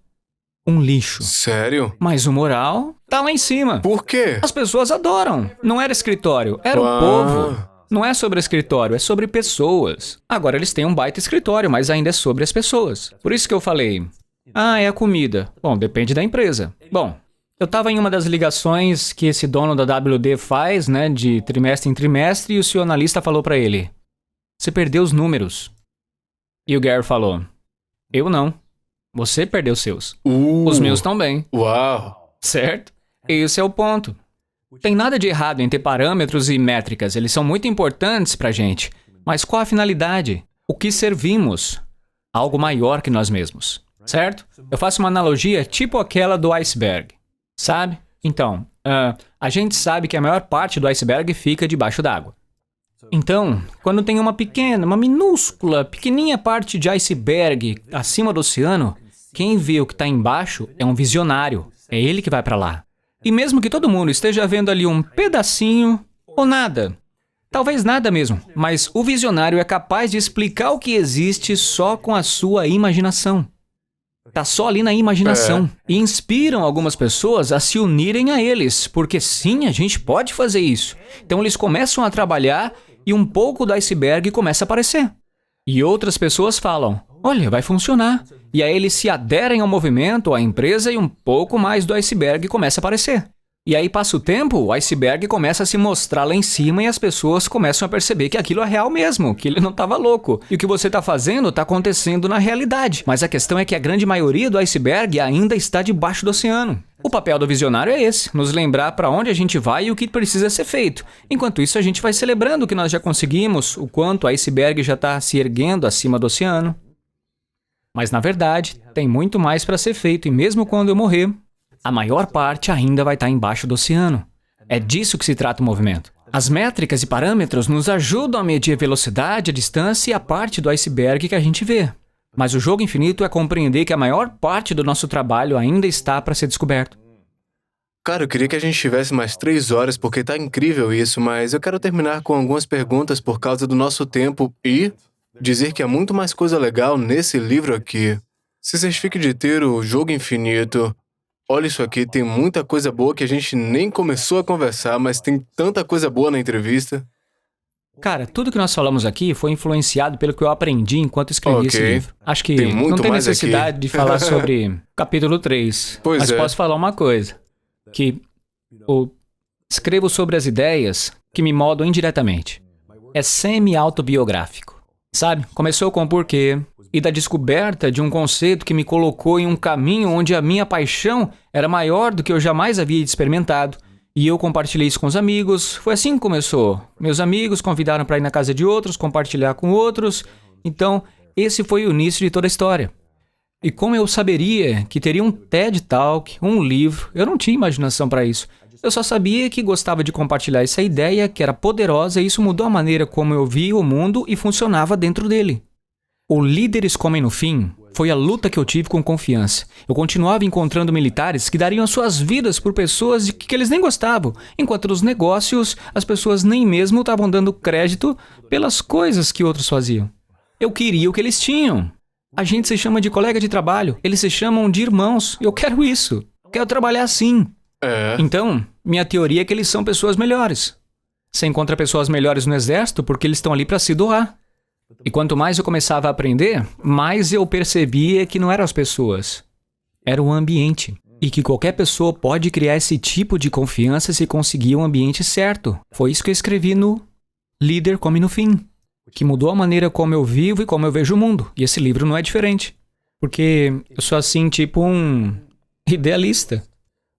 um lixo. Sério? Mas o moral tá lá em cima. Por quê? As pessoas adoram. Não era escritório, era o povo. Não é sobre escritório, é sobre pessoas. Agora eles têm um baita escritório, mas ainda é sobre as pessoas. Por isso que eu falei, é a comida. Bom, depende da empresa. Bom, eu tava em uma das ligações que esse dono da WD faz, né, de trimestre em trimestre, e o seu analista falou pra ele, você perdeu os números. E o Gary falou, eu não. Você perdeu os seus. Os meus também. Uau. Certo? Esse é o ponto. Tem nada de errado em ter parâmetros e métricas, eles são muito importantes pra gente. Mas qual a finalidade? O que servimos? Algo maior que nós mesmos, certo? Eu faço uma analogia tipo aquela do iceberg, sabe? Então, a gente sabe que a maior parte do iceberg fica debaixo d'água. Então, quando tem uma minúscula, pequenininha parte de iceberg acima do oceano, quem vê o que está embaixo é um visionário, é ele que vai para lá. E mesmo que todo mundo esteja vendo ali um pedacinho ou nada, talvez nada mesmo, mas o visionário é capaz de explicar o que existe só com a sua imaginação. Tá só ali na imaginação. E inspiram algumas pessoas a se unirem a eles, porque sim, a gente pode fazer isso. Então eles começam a trabalhar e um pouco do iceberg começa a aparecer. E outras pessoas falam, olha, vai funcionar. E aí eles se aderem ao movimento, à empresa, e um pouco mais do iceberg começa a aparecer. E aí passa o tempo, o iceberg começa a se mostrar lá em cima e as pessoas começam a perceber que aquilo é real mesmo, que ele não estava louco. E o que você está fazendo está acontecendo na realidade. Mas a questão é que a grande maioria do iceberg ainda está debaixo do oceano. O papel do visionário é esse, nos lembrar para onde a gente vai e o que precisa ser feito. Enquanto isso, a gente vai celebrando o que nós já conseguimos, o quanto o iceberg já está se erguendo acima do oceano. Mas na verdade, tem muito mais para ser feito e mesmo quando eu morrer, a maior parte ainda vai estar embaixo do oceano. É disso que se trata o movimento. As métricas e parâmetros nos ajudam a medir a velocidade, a distância e a parte do iceberg que a gente vê. Mas o jogo infinito é compreender que a maior parte do nosso trabalho ainda está para ser descoberto. Cara, eu queria que a gente tivesse mais 3 horas porque tá incrível isso, mas eu quero terminar com algumas perguntas por causa do nosso tempo e dizer que há muito mais coisa legal nesse livro aqui. Se vocês fiquem de ter o jogo infinito, olha isso aqui, tem muita coisa boa que a gente nem começou a conversar, mas tem tanta coisa boa na entrevista. Cara, tudo que nós falamos aqui foi influenciado pelo que eu aprendi enquanto escrevi esse livro. Acho que não tem necessidade de falar sobre capítulo 3. Mas posso falar uma coisa. Que eu escrevo sobre as ideias que me moldam indiretamente. É semi-autobiográfico. Sabe? Começou com o porquê e da descoberta de um conceito que me colocou em um caminho onde a minha paixão era maior do que eu jamais havia experimentado. E eu compartilhei isso com os amigos. Foi assim que começou. Meus amigos convidaram para ir na casa de outros, compartilhar com outros. Então, esse foi o início de toda a história. E como eu saberia que teria um TED Talk, um livro, eu não tinha imaginação para isso. Eu só sabia que gostava de compartilhar essa ideia, que era poderosa, e isso mudou a maneira como eu via o mundo e funcionava dentro dele. O Líderes Comem no Fim foi a luta que eu tive com confiança. Eu continuava encontrando militares que dariam as suas vidas por pessoas de que eles nem gostavam, enquanto nos negócios as pessoas nem mesmo estavam dando crédito pelas coisas que outros faziam. Eu queria o que eles tinham. A gente se chama de colega de trabalho, eles se chamam de irmãos. Eu quero isso. Quero trabalhar assim. Então, minha teoria é que eles são pessoas melhores. Você encontra pessoas melhores no exército porque eles estão ali para se doar. E quanto mais eu começava a aprender, mais eu percebia que não eram as pessoas, era o ambiente. E que qualquer pessoa pode criar esse tipo de confiança se conseguir o ambiente certo. Foi isso que eu escrevi no Líder Come no Fim, que mudou a maneira como eu vivo e como eu vejo o mundo. E esse livro não é diferente, porque eu sou assim, tipo um idealista.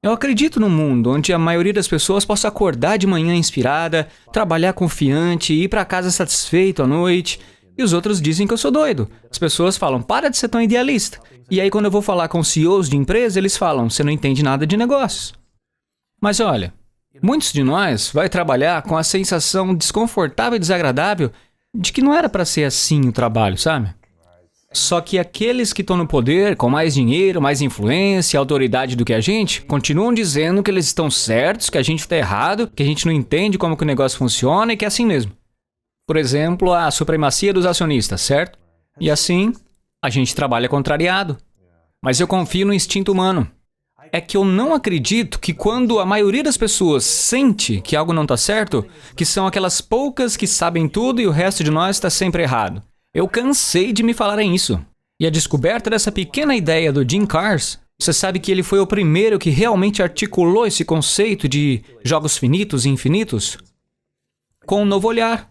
Eu acredito num mundo onde a maioria das pessoas possa acordar de manhã inspirada, trabalhar confiante, ir para casa satisfeito à noite. E os outros dizem que eu sou doido. As pessoas falam, para de ser tão idealista. E aí quando eu vou falar com CEOs de empresa, eles falam, você não entende nada de negócios. Mas olha, muitos de nós vai trabalhar com a sensação desconfortável e desagradável de que não era para ser assim o trabalho, sabe? Só que aqueles que estão no poder, com mais dinheiro, mais influência, autoridade do que a gente, continuam dizendo que eles estão certos, que a gente está errado, que a gente não entende como que o negócio funciona e que é assim mesmo. Por exemplo, a supremacia dos acionistas, certo? E assim, a gente trabalha contrariado. Mas eu confio no instinto humano. É que eu não acredito que quando a maioria das pessoas sente que algo não está certo, que são aquelas poucas que sabem tudo e o resto de nós está sempre errado. Eu cansei de me falarem isso. E a descoberta dessa pequena ideia do Jim Carrey, você sabe que ele foi o primeiro que realmente articulou esse conceito de jogos finitos e infinitos? Com um novo olhar.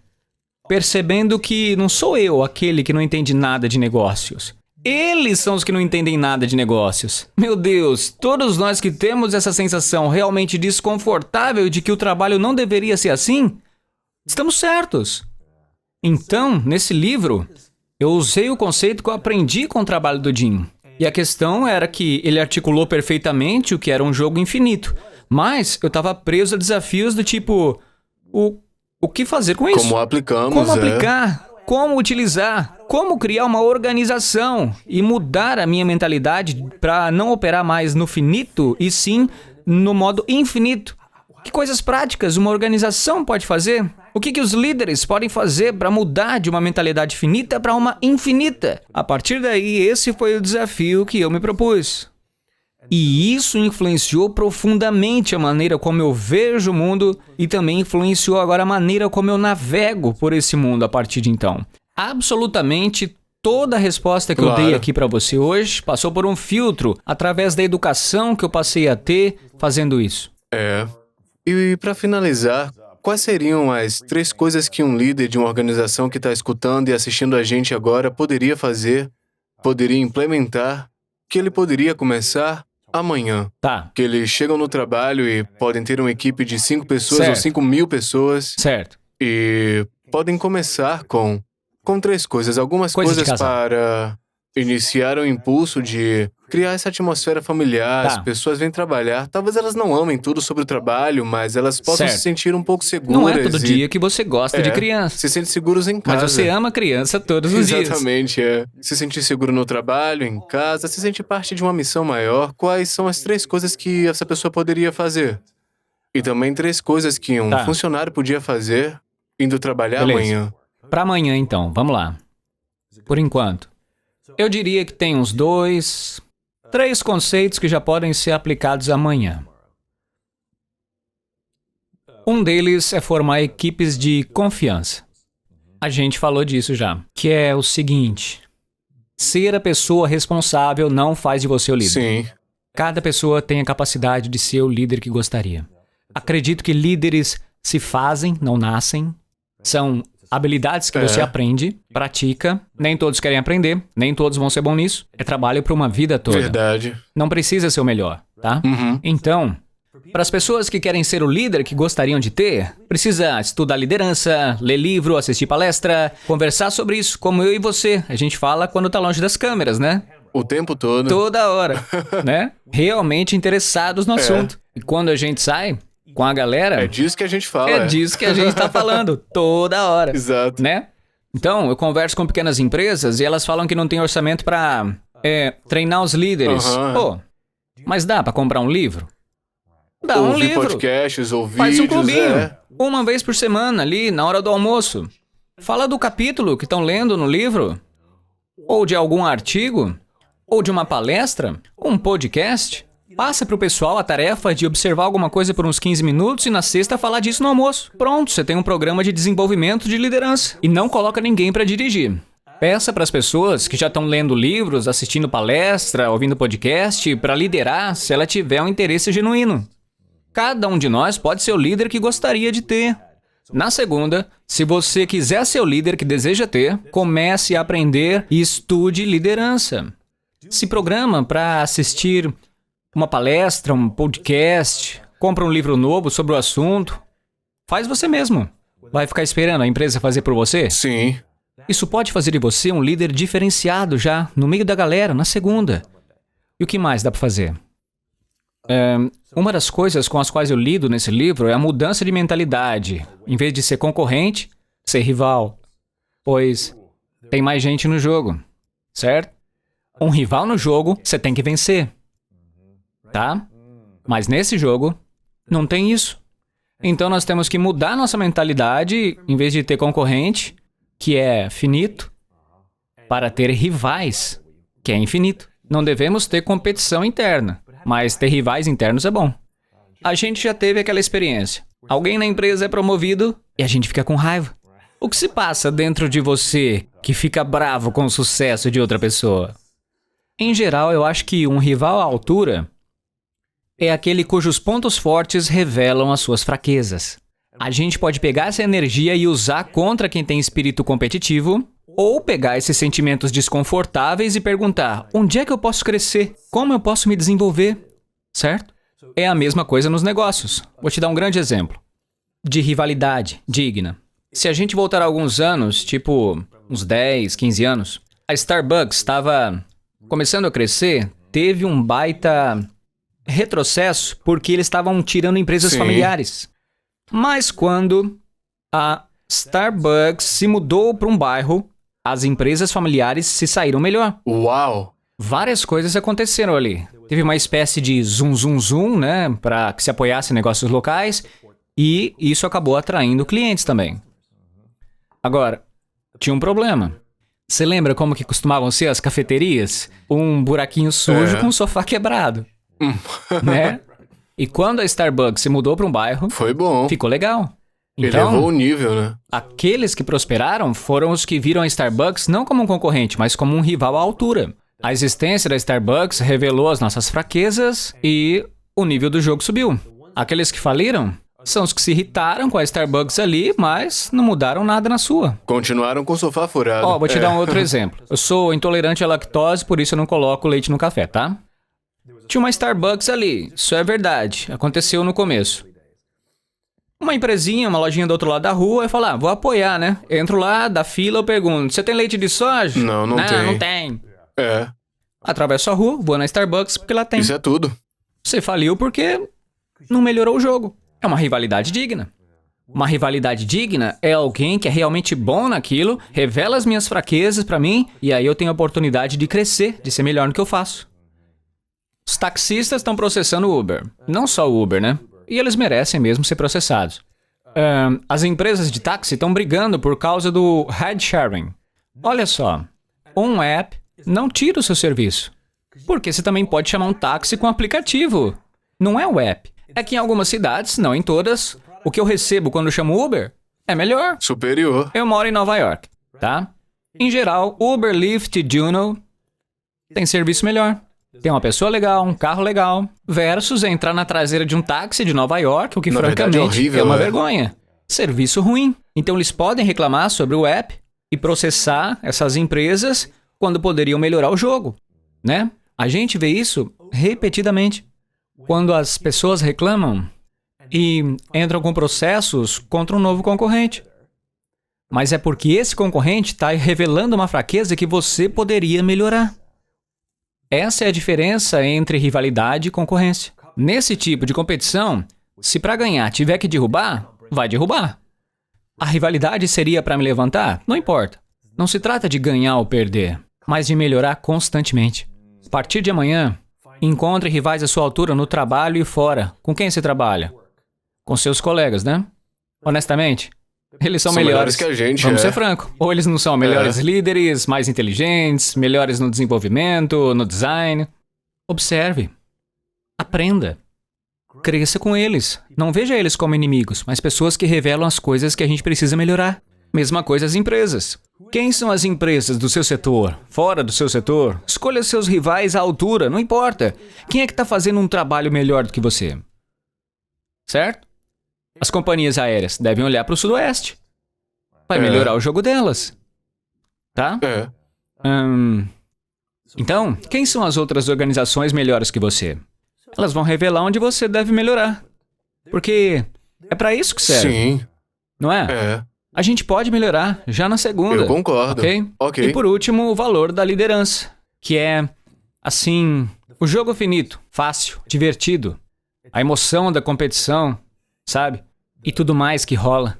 Percebendo que não sou eu aquele que não entende nada de negócios. Eles são os que não entendem nada de negócios. Meu Deus, todos nós que temos essa sensação realmente desconfortável de que o trabalho não deveria ser assim, estamos certos. Então, nesse livro, eu usei o conceito que eu aprendi com o trabalho do Jim. E a questão era que ele articulou perfeitamente o que era um jogo infinito. Mas eu estava preso a desafios do tipo... O que fazer com isso? Como aplicamos, Como aplicar? Como utilizar? Como criar uma organização? E mudar a minha mentalidade para não operar mais no finito e sim no modo infinito. Que coisas práticas uma organização pode fazer? O que os líderes podem fazer para mudar de uma mentalidade finita para uma infinita? A partir daí, esse foi o desafio que eu me propus. E isso influenciou profundamente a maneira como eu vejo o mundo e também influenciou agora a maneira como eu navego por esse mundo a partir de então. Absolutamente toda a resposta que eu dei aqui para você hoje passou por um filtro através da educação que eu passei a ter fazendo isso. É. E para finalizar, quais seriam as 3 coisas que um líder de uma organização que está escutando e assistindo a gente agora poderia fazer, poderia implementar, que ele poderia começar amanhã? Tá, Que eles chegam no trabalho e podem ter uma equipe de 5 pessoas ou Certo. 5.000 pessoas certo. e podem começar com 3 coisas. Algumas Coisas de coisas casal. para iniciar o impulso de criar essa atmosfera familiar. Tá. As pessoas vêm trabalhar. Talvez elas não amem tudo sobre o trabalho, mas elas possam Certo. se sentir um pouco seguras. Não é todo e dia que você gosta de É. criança. se sentem seguros em casa. Mas você ama criança todos os dias. Exatamente, é. Se sentir seguro no trabalho, em casa, se sentir parte de uma missão maior. Quais são as 3 coisas que essa pessoa poderia fazer? E também 3 coisas que um Tá. funcionário podia fazer indo trabalhar Beleza. amanhã. Pra amanhã, então, vamos lá. Por enquanto, eu diria que tem uns 2, 3 conceitos que já podem ser aplicados amanhã. Um deles é formar equipes de confiança. A gente falou disso já. Que é o seguinte: ser a pessoa responsável não faz de você o líder. Sim, Cada pessoa tem a capacidade de ser o líder que gostaria. Acredito que líderes se fazem, não nascem. São habilidades que você aprende, pratica. Nem todos querem aprender, nem todos vão ser bons nisso. É trabalho para uma vida toda. verdade. Não precisa ser o melhor, tá? Então, para as pessoas que querem ser o líder que gostariam de ter, precisa estudar liderança, ler livro, assistir palestra, conversar sobre isso, como eu e você. A gente fala quando tá longe das câmeras, né? O tempo todo. Toda hora, né? Realmente interessados no assunto. E quando a gente sai com a galera, É disso que a gente fala. é disso que a gente tá falando toda hora, Exato. né? Então, eu converso com pequenas empresas e elas falam que não tem orçamento pra treinar os líderes. Aham. Pô, mas dá pra comprar um livro? Dá um Ouvir livro. podcasts, ouvir Faz um vídeos, clubinho. Uma vez por semana ali, na hora do almoço. Fala do capítulo que estão lendo no livro. Ou de algum artigo. Ou de uma palestra. Um podcast. Passa pro pessoal a tarefa de observar alguma coisa por uns 15 minutos e na sexta falar disso no almoço. Pronto, você tem um programa de desenvolvimento de liderança. E não coloca ninguém pra dirigir. Peça para as pessoas que já estão lendo livros, assistindo palestra, ouvindo podcast, para liderar se ela tiver um interesse genuíno. Cada um de nós pode ser o líder que gostaria de ter. Na segunda, se você quiser ser o líder que deseja ter, comece a aprender e estude liderança. Se programa para assistir uma palestra, um podcast, compra um livro novo sobre o assunto. Faz você mesmo. Vai ficar esperando a empresa fazer por você? Sim. Isso pode fazer de você um líder diferenciado já, no meio da galera, na segunda. E o que mais dá para fazer? Uma das coisas com as quais eu lido nesse livro é a mudança de mentalidade. Em vez de ser concorrente, ser rival. Pois tem mais gente no jogo, certo? Um rival no jogo, você tem que vencer. Tá? Mas nesse jogo, não tem isso. Então nós temos que mudar nossa mentalidade, em vez de ter concorrente, que é finito, para ter rivais, que é infinito. Não devemos ter competição interna, mas ter rivais internos é bom. A gente já teve aquela experiência. Alguém na empresa é promovido e a gente fica com raiva. O que se passa dentro de você que fica bravo com o sucesso de outra pessoa? Em geral, eu acho que um rival à altura é aquele cujos pontos fortes revelam as suas fraquezas. A gente pode pegar essa energia e usar contra quem tem espírito competitivo, ou pegar esses sentimentos desconfortáveis e perguntar: onde é que eu posso crescer? Como eu posso me desenvolver? Certo? É a mesma coisa nos negócios. Vou te dar um grande exemplo de rivalidade digna. Se a gente voltar alguns anos, tipo uns 10, 15 anos, a Starbucks estava começando a crescer, teve um baita retrocesso porque eles estavam tirando empresas familiares. Mas quando a Starbucks se mudou para um bairro, as empresas familiares se saíram melhor. Uau! Várias coisas aconteceram ali. Teve uma espécie de zoom, né, para que se apoiasse em negócios locais, e isso acabou atraindo clientes também. Agora, tinha um problema. Você lembra como que costumavam ser as cafeterias? Um buraquinho sujo com um sofá quebrado, né? E quando a Starbucks se mudou para um bairro, Foi bom. ficou legal. Elevou Então, o nível, né? aqueles que prosperaram foram os que viram a Starbucks não como um concorrente, mas como um rival à altura. A existência da Starbucks revelou as nossas fraquezas e o nível do jogo subiu. Aqueles que faliram são os que se irritaram com a Starbucks ali, mas não mudaram nada na sua. Continuaram com o sofá furado. Ó, vou te dar um outro exemplo. Eu sou intolerante à lactose, por isso eu não coloco leite no café, tá? Tinha uma Starbucks ali, isso é verdade. Aconteceu no começo. Uma empresinha, uma lojinha do outro lado da rua, eu falo, vou apoiar, né? Entro lá, da fila, eu pergunto, você tem leite de soja? Não tem. Não tem. É, Atravesso a rua, vou na Starbucks porque lá tem. isso é tudo. Você faliu porque não melhorou o jogo. É uma rivalidade digna. Uma rivalidade digna é alguém que é realmente bom naquilo, revela as minhas fraquezas pra mim, e aí eu tenho a oportunidade de crescer, de ser melhor no que eu faço. Os taxistas estão processando o Uber. Não só o Uber, né? E eles merecem mesmo ser processados. As empresas de táxi estão brigando por causa do ride sharing. Olha só, um app não tira o seu serviço. Porque você também pode chamar um táxi com aplicativo. Não é o app. É que em algumas cidades, não em todas, o que eu recebo quando eu chamo Uber é melhor. Superior. Eu moro em Nova York, tá? Em geral, Uber, Lyft, Juno tem serviço melhor. Tem uma pessoa legal, um carro legal, versus entrar na traseira de um táxi de Nova York, o que Na verdade, francamente horrível, é uma né? vergonha. Serviço ruim. Então eles podem reclamar sobre o app e processar essas empresas quando poderiam melhorar o jogo, né? A gente vê isso repetidamente. Quando as pessoas reclamam e entram com processos contra um novo concorrente. Mas é porque esse concorrente está revelando uma fraqueza que você poderia melhorar. Essa é a diferença entre rivalidade e concorrência. Nesse tipo de competição, se para ganhar tiver que derrubar, vai derrubar. A rivalidade seria para me levantar? Não importa. Não se trata de ganhar ou perder, mas de melhorar constantemente. A partir de amanhã, encontre rivais à sua altura no trabalho e fora. Com quem você trabalha? Com seus colegas, né? Honestamente, eles são melhores que a gente, Vamos ser franco. Ou eles não são melhores É. líderes, mais inteligentes, melhores no desenvolvimento, no design. Observe. Aprenda. Cresça com eles. Não veja eles como inimigos, mas pessoas que revelam as coisas que a gente precisa melhorar. Mesma coisa as empresas. Quem são as empresas do seu setor? Fora do seu setor? Escolha seus rivais à altura, não importa. Quem é que está fazendo um trabalho melhor do que você? Certo? As companhias aéreas devem olhar para o sudoeste. Vai melhorar o jogo delas. Tá? É. Então, quem são as outras organizações melhores que você? Elas vão revelar onde você deve melhorar. Porque é para isso que serve, Sim. não é? É. A gente pode melhorar já na segunda. Eu concordo. Ok? Ok. E por último, o valor da liderança, que é, assim, o jogo finito, fácil, divertido, a emoção da competição, sabe? E tudo mais que rola.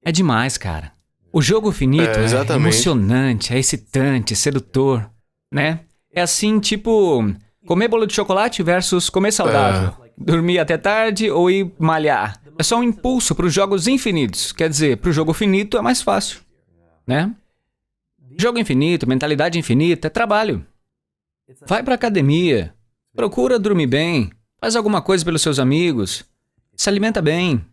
É demais, cara. O jogo finito é exatamente. emocionante, é excitante, sedutor, né? É assim, tipo, comer bolo de chocolate versus comer saudável. Dormir até tarde ou ir malhar. É só um impulso para os jogos infinitos. Quer dizer, para o jogo finito é mais fácil, né? Jogo infinito, mentalidade infinita, é trabalho. Vai pra academia, procura dormir bem, faz alguma coisa pelos seus amigos, se alimenta bem.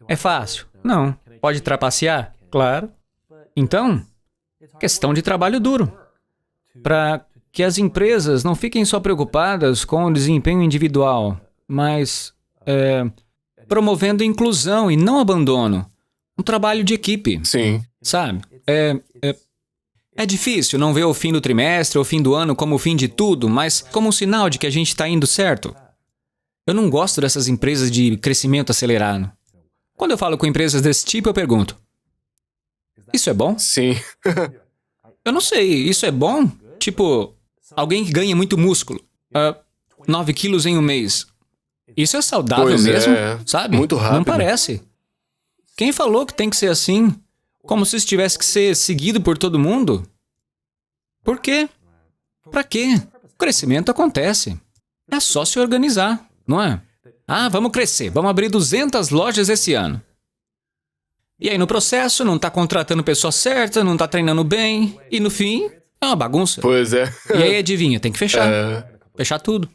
É fácil? Não. Pode trapacear? Claro. Então, questão de trabalho duro. Para que as empresas não fiquem só preocupadas com o desempenho individual, mas promovendo inclusão e não abandono. Um trabalho de equipe, Sim. sabe? É difícil não ver o fim do trimestre ou o fim do ano como o fim de tudo, mas como um sinal de que a gente está indo certo. Eu não gosto dessas empresas de crescimento acelerado. Quando eu falo com empresas desse tipo, eu pergunto: isso é bom? Sim. Eu não sei, isso é bom? Tipo, alguém que ganha muito músculo. 9 quilos em um mês. Isso é saudável Pois mesmo? é, Sabe? muito rápido. Não parece. Quem falou que tem que ser assim? Como se isso tivesse que ser seguido por todo mundo? Por quê? Pra quê? O crescimento acontece. É só se organizar, não é? Vamos crescer, vamos abrir 200 lojas esse ano. E aí no processo não tá contratando pessoa certa, não tá treinando bem, e no fim é uma bagunça. Pois é. E aí adivinha, tem que fechar. É. Fechar tudo.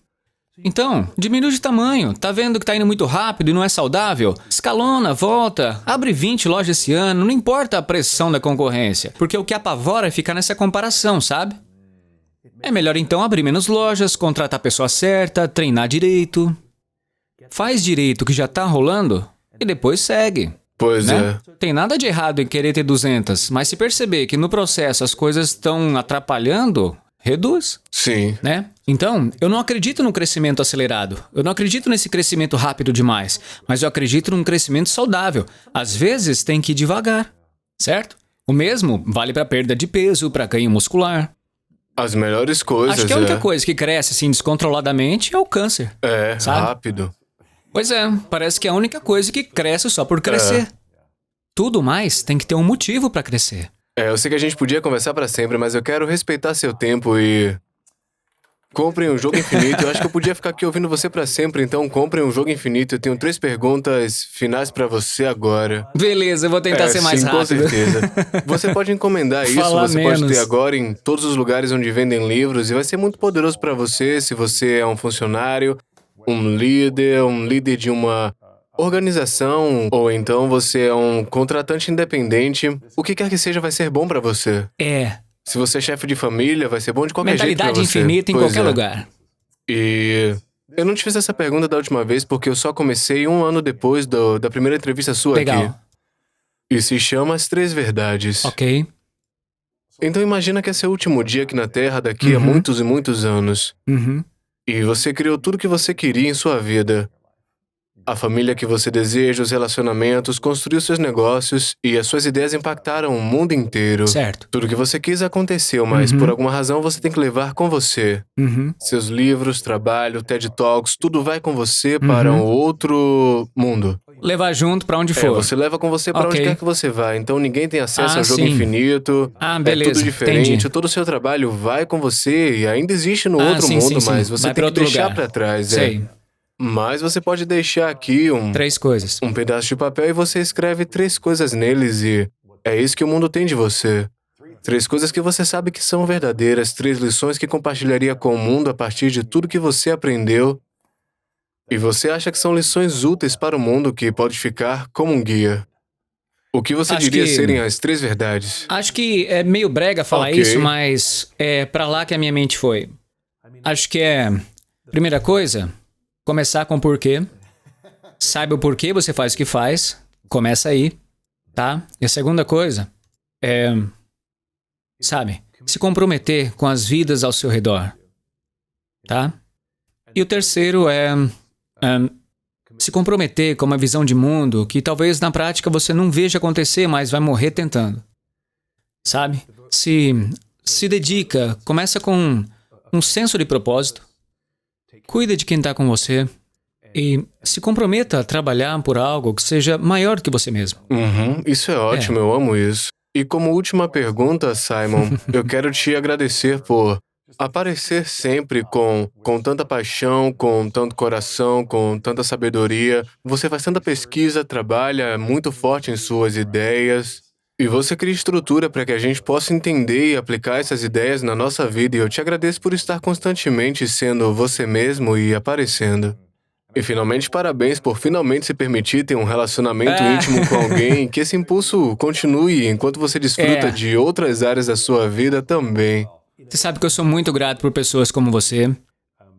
Então, diminui de tamanho. Tá vendo que tá indo muito rápido e não é saudável? Escalona, volta, abre 20 lojas esse ano, não importa a pressão da concorrência. Porque o que apavora é ficar nessa comparação, sabe? É melhor então abrir menos lojas, contratar a pessoa certa, treinar direito. Faz direito o que já tá rolando e depois segue. Pois Né? é. Tem nada de errado em querer ter 200, mas se perceber que no processo as coisas estão atrapalhando, reduz, Sim. né? Então, eu não acredito no crescimento acelerado. Eu não acredito nesse crescimento rápido demais, mas eu acredito num crescimento saudável. Às vezes tem que ir devagar, certo? O mesmo vale para perda de peso, para ganho muscular. As melhores coisas Acho que a única coisa que cresce assim descontroladamente é o câncer. sabe? rápido. Pois é, parece que é a única coisa que cresce só por crescer. Tudo mais tem que ter um motivo para crescer. Eu sei que a gente podia conversar pra sempre, mas eu quero respeitar seu tempo e... Comprem um jogo infinito. Eu acho que eu podia ficar aqui ouvindo você pra sempre, então comprem um jogo infinito. Eu tenho 3 perguntas finais pra você agora. Beleza, eu vou tentar ser mais sim, rápido. com certeza. Você pode encomendar isso, Falar você pode menos. ter agora em todos os lugares onde vendem livros e vai ser muito poderoso pra você se você é um funcionário, um líder de uma organização, ou então você é um contratante independente. O que quer que seja vai ser bom pra você. Se você é chefe de família, vai ser bom de qualquer jeito pra Mentalidade você. infinita em Pois qualquer é. lugar. E eu não te fiz essa pergunta da última vez porque eu só comecei 1 ano depois da primeira entrevista sua Legal. aqui. E se chama As 3 Verdades. Ok. Então imagina que é seu último dia aqui na Terra daqui a muitos e muitos anos. Uhum. E você criou tudo que você queria em sua vida. A família que você deseja, os relacionamentos, construiu seus negócios e as suas ideias impactaram o mundo inteiro. Certo. Tudo que você quis aconteceu, mas por alguma razão você tem que levar com você. Uhum. Seus livros, trabalho, TED Talks, tudo vai com você para um outro mundo. Levar junto pra onde for. Você leva com você para Ok. onde quer que você vá. Então ninguém tem acesso Ah, ao jogo sim. infinito. Ah, beleza. É tudo diferente. Entendi. Todo o seu trabalho vai com você e ainda existe no outro sim, mundo, sim. mas você Vai tem pra que outro deixar lugar. pra trás. Sei. Mas você pode deixar aqui 3 coisas. um pedaço de papel e você escreve 3 coisas neles e é isso que o mundo tem de você. 3 coisas que você sabe que são verdadeiras, 3 lições que compartilharia com o mundo a partir de tudo que você aprendeu. E você acha que são lições úteis para o mundo que pode ficar como um guia. O que você Acho diria que- serem as 3 verdades? Acho que é meio brega falar Ok. isso, mas é pra lá que a minha mente foi. Acho que primeira coisa, começar com o porquê. Saiba o porquê você faz o que faz. Começa aí, tá? E a segunda coisa se comprometer com as vidas ao seu redor, tá? E o terceiro se comprometer com uma visão de mundo que talvez na prática você não veja acontecer, mas vai morrer tentando. Sabe? Se dedica, começa com um senso de propósito, cuida de quem está com você e se comprometa a trabalhar por algo que seja maior do que você mesmo. Isso é ótimo, eu amo isso. E como última pergunta, Simon, eu quero te agradecer por aparecer sempre com tanta paixão, com tanto coração, com tanta sabedoria. Você faz tanta pesquisa, trabalha muito forte em suas ideias. E você cria estrutura para que a gente possa entender e aplicar essas ideias na nossa vida. E eu te agradeço por estar constantemente sendo você mesmo e aparecendo. E finalmente, parabéns por finalmente se permitir ter um relacionamento íntimo com alguém. Que esse impulso continue enquanto você desfruta de outras áreas da sua vida também. Você sabe que eu sou muito grato por pessoas como você,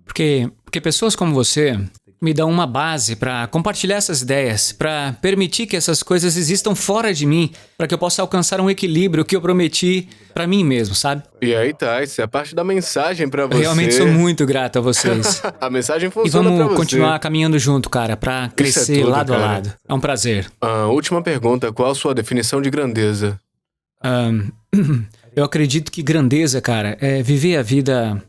porque pessoas como você me dão uma base para compartilhar essas ideias, para permitir que essas coisas existam fora de mim, para que eu possa alcançar um equilíbrio que eu prometi para mim mesmo, sabe? E aí tá, isso é parte da mensagem pra você. Eu realmente sou muito grato a vocês. A mensagem E funciona pra vamos você. continuar caminhando junto, cara, para crescer tudo, lado a cara. lado. É um prazer. Última pergunta, qual a sua definição de grandeza? Eu acredito que grandeza, cara, é viver a vida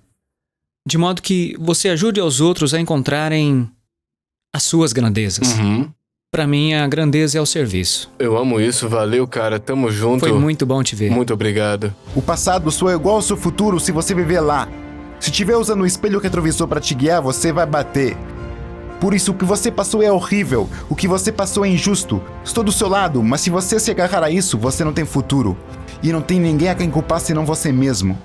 de modo que você ajude aos outros a encontrarem as suas grandezas. Pra mim, a grandeza é o serviço. Eu amo isso, valeu, cara, tamo junto. Foi muito bom te ver. Muito obrigado. O passado soa igual ao seu futuro se você viver lá. Se estiver usando o espelho retrovisor para te guiar, você vai bater. Por isso, o que você passou é horrível. O que você passou é injusto. Estou do seu lado, mas se você se agarrar a isso, você não tem futuro. E não tem ninguém a quem culpar senão você mesmo.